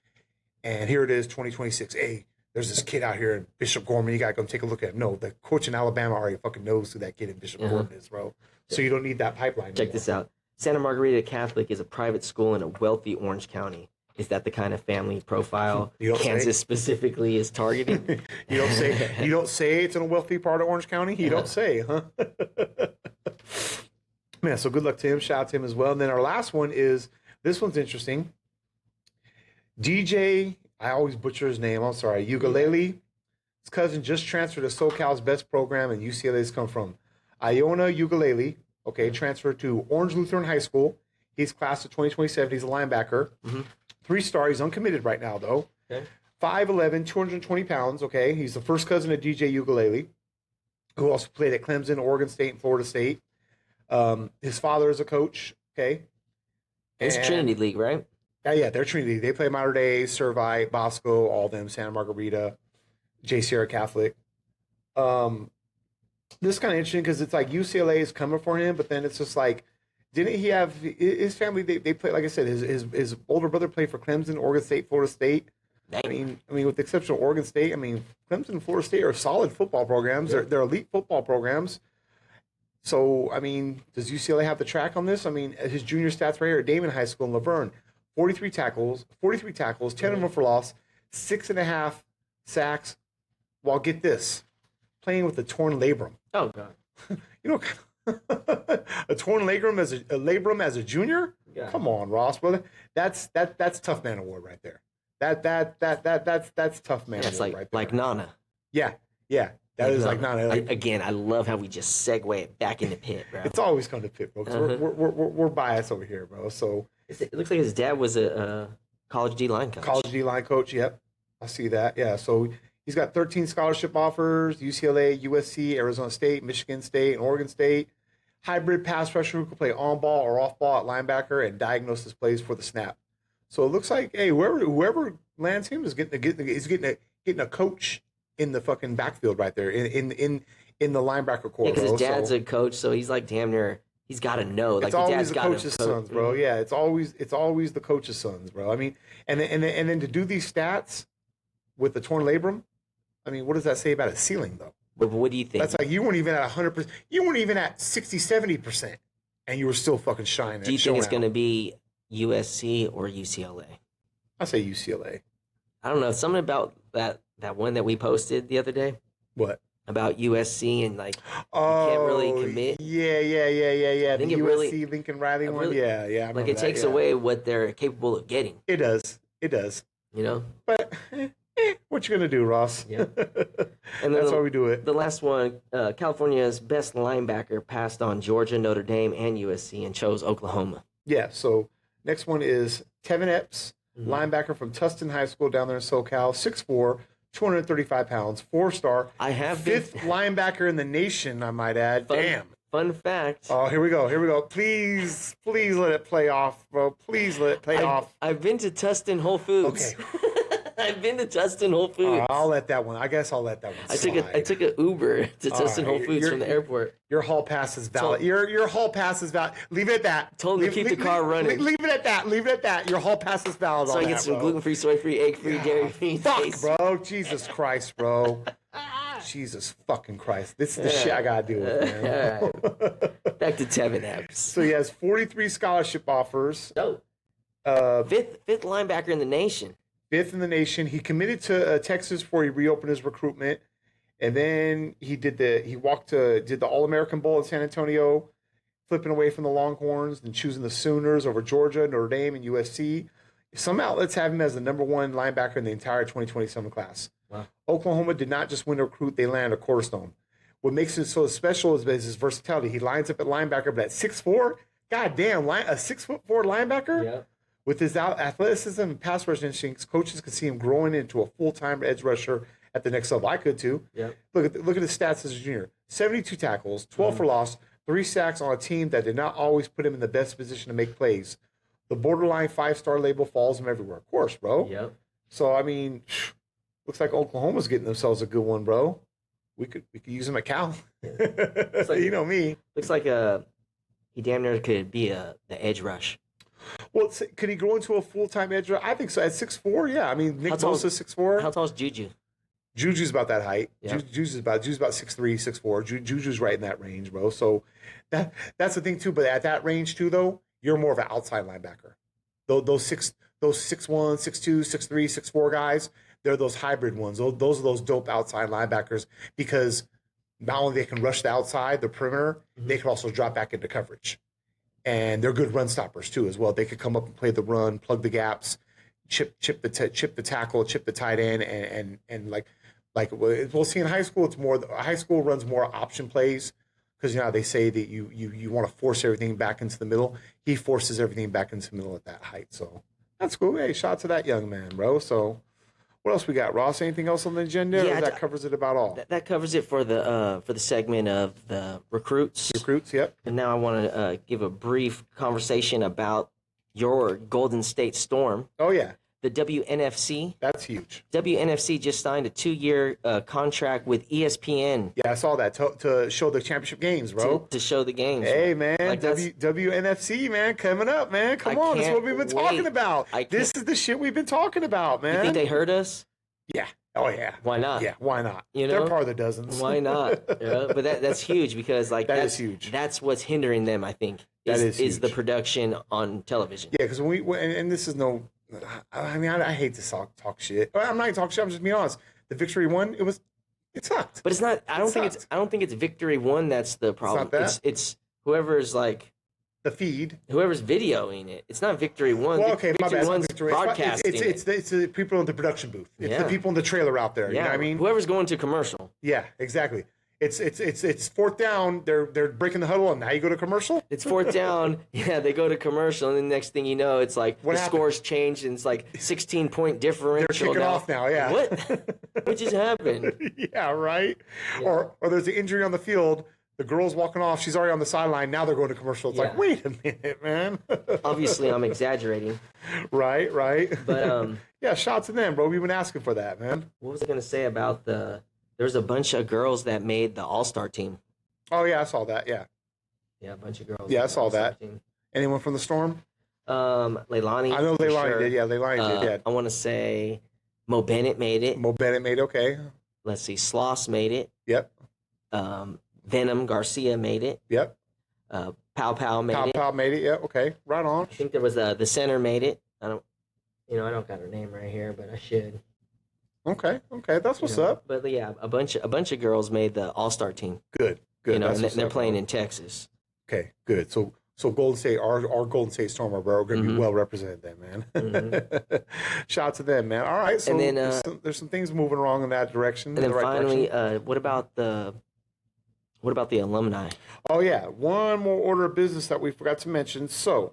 and here it is 2026. Hey, there's this kid out here in Bishop Gorman. You gotta go take a look at him. No, the coach in Alabama already fucking knows who that kid in Bishop Gorman is, bro. So you don't need that pipeline. Check this out. Santa Margarita Catholic is a private school in a wealthy Orange County. Is that the kind of family profile Kansas specifically is targeting? You don't say it's in a wealthy part of Orange County? You don't say, huh? Man, so good luck to him. Shout out to him as well. And then our last one is, this one's interesting. DJ, I always butcher his name, I'm sorry, Ukulele. His cousin just transferred to SoCal's best program, and UCLA's come from. Iona Ukulele, transferred to Orange Lutheran High School. He's class of 2027. He's a linebacker. 3-star. He's uncommitted right now, though. Okay. 5'11", 220 pounds. Okay. He's the first cousin of DJ Ukulele, who also played at Clemson, Oregon State, and Florida State. His father is a coach. Okay. It's Trinity League, right? Yeah, they're Trinity. They play Mater Dei, Servite, Bosco, all of them, Santa Margarita, J. Sierra Catholic. This is kind of interesting because it's like UCLA is coming for him, but then it's just like, didn't he have his family? They play, like I said, his older brother played for Clemson, Oregon State, Florida State. I mean, with the exception of Oregon State, I mean, Clemson and Florida State are solid football programs. Yeah. They're elite football programs. So, I mean, does UCLA have the track on this? I mean, his junior stats right here at Damon High School in Laverne, 43 tackles, 10 of them for loss, 6.5 sacks. Well, get this, playing with a torn labrum. Oh God! A torn labrum as a junior? Yeah. Come on, Ross, brother. That's tough man award right there. That's tough man award right there. Like Nana. Yeah. That is like Nana. Again, I love how we just segue it back into Pitt, bro. It's always going to Pitt, bro. We're biased over here, bro. So it looks like his dad was a college D-line coach. College D-line coach, yep. I see that. Yeah, so he's got 13 scholarship offers, UCLA, USC, Arizona State, Michigan State, and Oregon State. Hybrid pass rusher who can play on ball or off ball at linebacker and diagnose his plays for the snap. So it looks like, hey, whoever lands him is getting a coach in the fucking backfield right there in the linebacker core. Because his dad's a coach, so he's like damn near. He's got to know. Like it's always the coach's sons, bro. Yeah, it's always the coach's sons, bro. I mean, and then to do these stats with the torn labrum, I mean, what does that say about his ceiling, though? But what do you think? That's like you weren't even at 100%. You weren't even at 60, 70%, and you were still fucking shining. Do you think it's going to be USC or UCLA? I say UCLA. I don't know. Something about that one that we posted the other day. What? About USC and like you can't really commit. Yeah. I think the it USC really, Lincoln Riley one. Yeah. Like it takes away what they're capable of getting. It does. You know. But what you gonna do, Ross? Yeah. And that's why we do it. The last one, California's best linebacker passed on Georgia, Notre Dame, and USC and chose Oklahoma. Yeah. So next one is Tevin Epps, linebacker from Tustin High School down there in SoCal, 6'4". 235 pounds, 4-star. Fifth linebacker in the nation, I might add. Damn. Fun fact. Oh, here we go. Please let it play off, bro. Please let it play off. I've been to Tustin Whole Foods. Okay. I've been to Tustin Whole Foods. I'll let that one. I guess I'll let that one slide. I took an Uber to Tustin Whole Foods from the airport. Your hall pass is valid. Your hall pass is valid. Leave it at that. Told him to keep the car running. Leave it at that. Your hall pass is valid. So I get some gluten-free, soy-free, egg-free, dairy-free. Fuck, bro. Jesus Christ, bro. Jesus fucking Christ. This is the shit I gotta deal with, man. Right. Back to Tevin Epps. So he has 43 scholarship offers. Oh. Fifth linebacker in the nation. Fifth in the nation. He committed to Texas before he reopened his recruitment, and then he did the All-American Bowl in San Antonio, flipping away from the Longhorns and choosing the Sooners over Georgia, Notre Dame, and USC. Some outlets have him as the number one linebacker in the entire 2027 class. Wow. Oklahoma did not just win a recruit; they landed a cornerstone. What makes it so special is his versatility. He lines up at linebacker, but at 6'4", goddamn, a 6'4" linebacker. Yeah. With his athleticism and pass rush instincts, coaches could see him growing into a full-time edge rusher at the next level. I could too. Yeah. Look at his stats as a junior: 72 tackles, 12 for loss, 3 sacks on a team that did not always put him in the best position to make plays. The borderline 5-star label follows him everywhere. Of course, bro. Yep. So I mean, looks like Oklahoma's getting themselves a good one, bro. We could use him at Cal. Like, you know me. Looks like he damn near could be the edge rush. Well, could he grow into a full-time edge rusher? I think so. At 6'4", yeah. I mean, Nick Bosa's 6'4". How tall is Juju? Juju's about that height. Yeah. Juju's about 6'3", 6'4". Juju's right in that range, bro. So that's the thing too. But at that range too, though, you're more of an outside linebacker. Those 6'1", 6'2", 6'3", 6'4" guys, they're those hybrid ones. Those are those dope outside linebackers because not only they can rush the outside, the perimeter, they can also drop back into coverage. And they're good run stoppers too, as well. They could come up and play the run, plug the gaps, chip the tackle, chip the tight end, and like we'll see in high school. It's more high school runs more option plays because they say that you want to force everything back into the middle. He forces everything back into the middle at that height. So that's cool. Hey, shout out to that young man, bro. So what else we got, Ross? Anything else on the agenda? Yeah, or that covers it about all. That covers it for the segment of the recruits. Recruits, yep. And now I want to give a brief conversation about your Golden State Storm. Oh yeah. the WNFC. That's huge. WNFC just signed a 2-year contract with ESPN. Yeah, I saw that to show the championship games, bro. To show the games. Hey, man, like WNFC, man, coming up, man. Come on, that's what we've been talking about. This is the shit we've been talking about, man. You think they heard us? Yeah. Oh, yeah. Why not? Yeah, why not? You know? They're part of the dozens. Why not? Yeah, but that's huge because that's huge. That's what's hindering them, I think. Is the production on television. Yeah, because and this is no, I mean, I hate to talk shit. I'm not even talking shit. I'm just being honest. The Victory One, it sucked. But it's not. I don't think it's Victory One that's the problem. It's whoever's like the feed, whoever's videoing it. It's not Victory One. Well, okay, Victory my bad. One's broadcasting. It's the people in the production booth. It's the people in the trailer out there. You know what I mean? Whoever's going to commercial. Yeah, exactly. It's fourth down. They're breaking the huddle, and now you go to commercial. It's fourth down. Yeah, they go to commercial, and the next thing you know, it's like the score's changed, and it's like 16-point differential. They're kicking off now. Yeah. What just happened? Yeah, right. Yeah. Or there's an injury on the field. The girl's walking off. She's already on the sideline. Now they're going to commercial. It's like, wait a minute, man. Obviously, I'm exaggerating. Right. But yeah, shots to them, bro. We've been asking for that, man. What was I going to say about There's a bunch of girls that made the All-Star team. Oh, yeah, I saw that, yeah. Yeah, a bunch of girls. Yeah, I saw that. Team. Anyone from the Storm? Leilani. I know Leilani did, yeah. Leilani did, yeah. I want to say Mo Bennett made it. Okay. Let's see, Sloss made it. Yep. Venom Garcia made it. Yep. Pow Pow made it. Pow Pow made it, yeah, okay. Right on. I think there was the center made it. I don't got her name right here, but I should. Okay, that's what's up. But yeah, a bunch of girls made the All-Star team. Good. And they're playing in Texas. Okay, good. So Golden State, our Golden State Storm are going to be well represented then, man. Mm-hmm. Shout out to them, man. All right, so and then, there's some things moving along in that direction. And then finally, what about the alumni? Oh yeah, one more order of business that we forgot to mention. So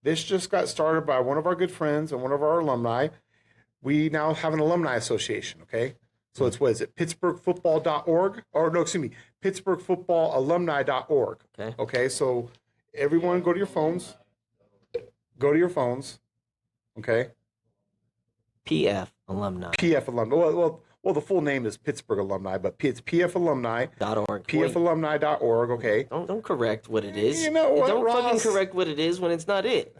this just got started by one of our good friends and one of our alumni. We now have an alumni association, okay? So it's, what is it, pittsburghfootball.org? Or no, excuse me, pittsburghfootballalumni.org. Okay, so everyone go to your phones. Okay? PF Alumni. Well, the full name is Pittsburgh Alumni, but it's pfalumni.org. pfalumni.org, okay? Don't correct what it is. You know what, Don't Ross? fucking correct what it is when it's not it.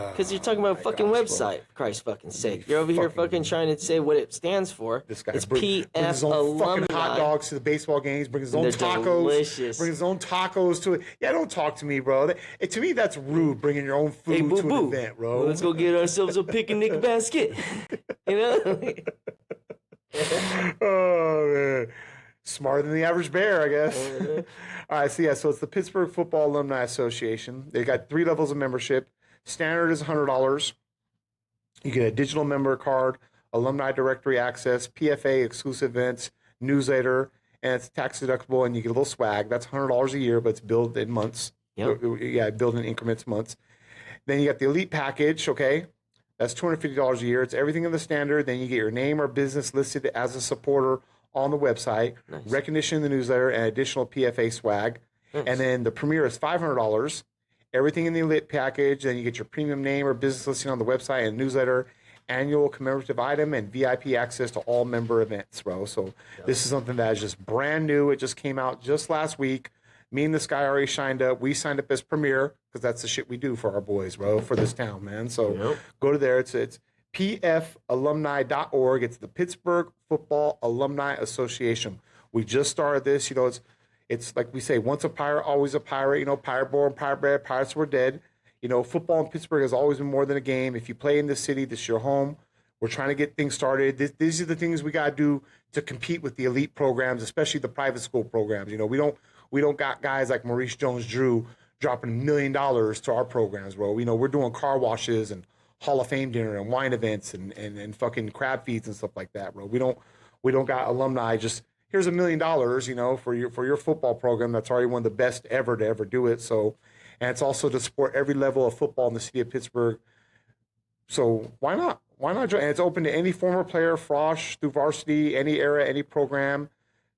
Because you're talking about a fucking website, for Christ's fucking sake. You're over here fucking trying to say what it stands for. This guy it's brings his own Alumni. fucking hot dogs to the baseball games, brings his own tacos. Delicious. Brings his own tacos to it. Yeah, don't talk to me, bro. To me, that's rude, bringing your own food to an event, bro. Well, let's go get ourselves a picnic basket. You know? Oh, man. Smarter than the average bear, I guess. Mm-hmm. All right, so it's the Pittsburgh Football Alumni Association. They got 3 levels of membership. Standard is $100. You get a digital member card, alumni directory access, PFA exclusive events, newsletter, and it's tax deductible, and you get a little swag. That's $100 a year, but it's billed in months. Yep. Yeah, billed in increments months. Then you got the elite package, okay? That's $250 a year. It's everything in the standard. Then you get your name or business listed as a supporter on the website, nice. Recognition in the newsletter, and additional PFA swag. Nice. And then the premier is $500. Everything in the elite package. Then you get your premium name or business listing on the website and newsletter, annual commemorative item, and VIP access to all member events, bro. So this is something that is just brand new. It just came out just last week. Me and this guy already signed up. We signed up as premier because that's the shit we do for our boys, bro, for this town, man. So go to there. It's pfalumni.org. It's the Pittsburgh Football Alumni Association. We just started this. You know, it's like we say, once a pirate, always a pirate. You know, pirate born, pirate bred, pirates were dead. You know, football in Pittsburgh has always been more than a game. If you play in this city, this is your home. We're trying to get things started. These are the things we got to do to compete with the elite programs, especially the private school programs. You know, we don't got guys like Maurice Jones-Drew dropping $1 million to our programs, bro. You know, we're doing car washes and Hall of Fame dinner and wine events and fucking crab feeds and stuff like that, bro. We don't got alumni just here's $1 million, you know, for your football program. That's already one of the best ever to ever do it. So, and it's also to support every level of football in the city of Pittsburgh. So why not? Why not join? And it's open to any former player, frosh, through varsity, any era, any program.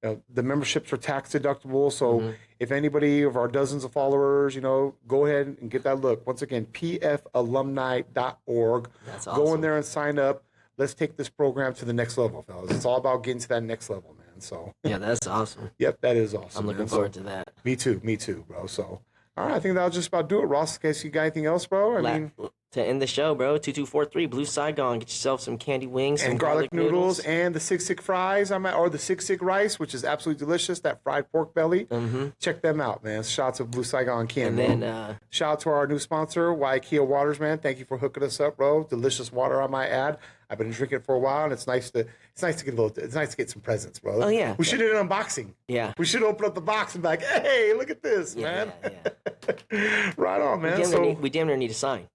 The memberships are tax deductible, so if anybody of our dozens of followers, you know, go ahead and get that look. Once again, pfalumni.org. That's awesome. Go in there and sign up. let's take this program to the next level, fellas. It's all about getting to that next level, man. So yeah, that's awesome. Yep, that is awesome. I'm looking forward to that. Me too, bro. So all right, I think that'll just about do it. Ross, in case you got anything else, bro? I mean, to end the show, bro, 2243 Blue Saigon. Get yourself some candy wings, and some garlic noodles, and the sick fries. Or the sick rice, which is absolutely delicious. That fried pork belly. Mm-hmm. Check them out, man. Shots of Blue Saigon can. And then shout out to our new sponsor, Waikea Waters, man. Thank you for hooking us up, bro. Delicious water, I might add. I've been drinking it for a while, and it's nice to get some presents, bro. Oh yeah, we should do an unboxing. Yeah, we should open up the box and be like, hey, look at this, man. Yeah. Right on, man. We damn near need a sign.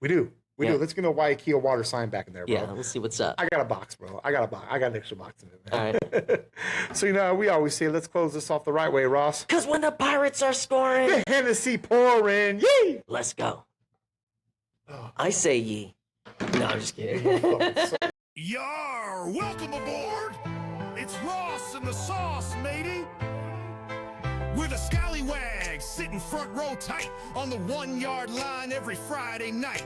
We do. We do. Let's get a Waikea water sign back in there, bro. Yeah, let's see what's up. I got a box, bro. I got an extra box in it, man. All right. So, we always say, let's close this off the right way, Ross. Because when the Pirates are scoring, the Hennessy pouring, yee! Let's go. I say yee. No, I'm just kidding. Yar! Welcome aboard! It's Ross and the sauce, matey! We're the scallywags, sitting front row tight on the 1 yard line every Friday night.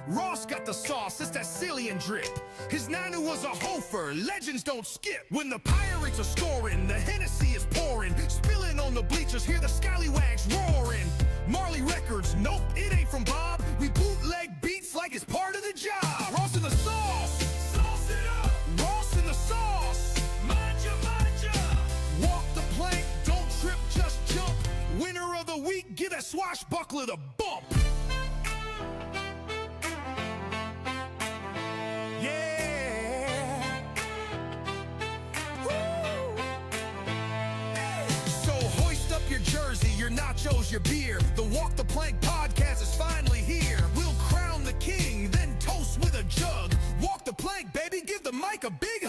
Ross got the sauce, it's that Cillian drip. His nana was a hofer, legends don't skip. When the Pirates are scoring, the Hennessy is pouring. Spilling on the bleachers, hear the scallywags roaring. Marley Records, nope, it ain't from Bob. We bootleg beats like it's part of the job. Ross in the sauce, sauce it up. Ross in the sauce, mind ya. Walk the plank, don't trip, just jump. Winner of the week, give that swashbuckler the bump. Yeah. Woo. So hoist up your jersey, your nachos, your beer. The Walk the Plank podcast is finally here. We'll crown the king, then toast with a jug. Walk the plank, baby, give the mic a big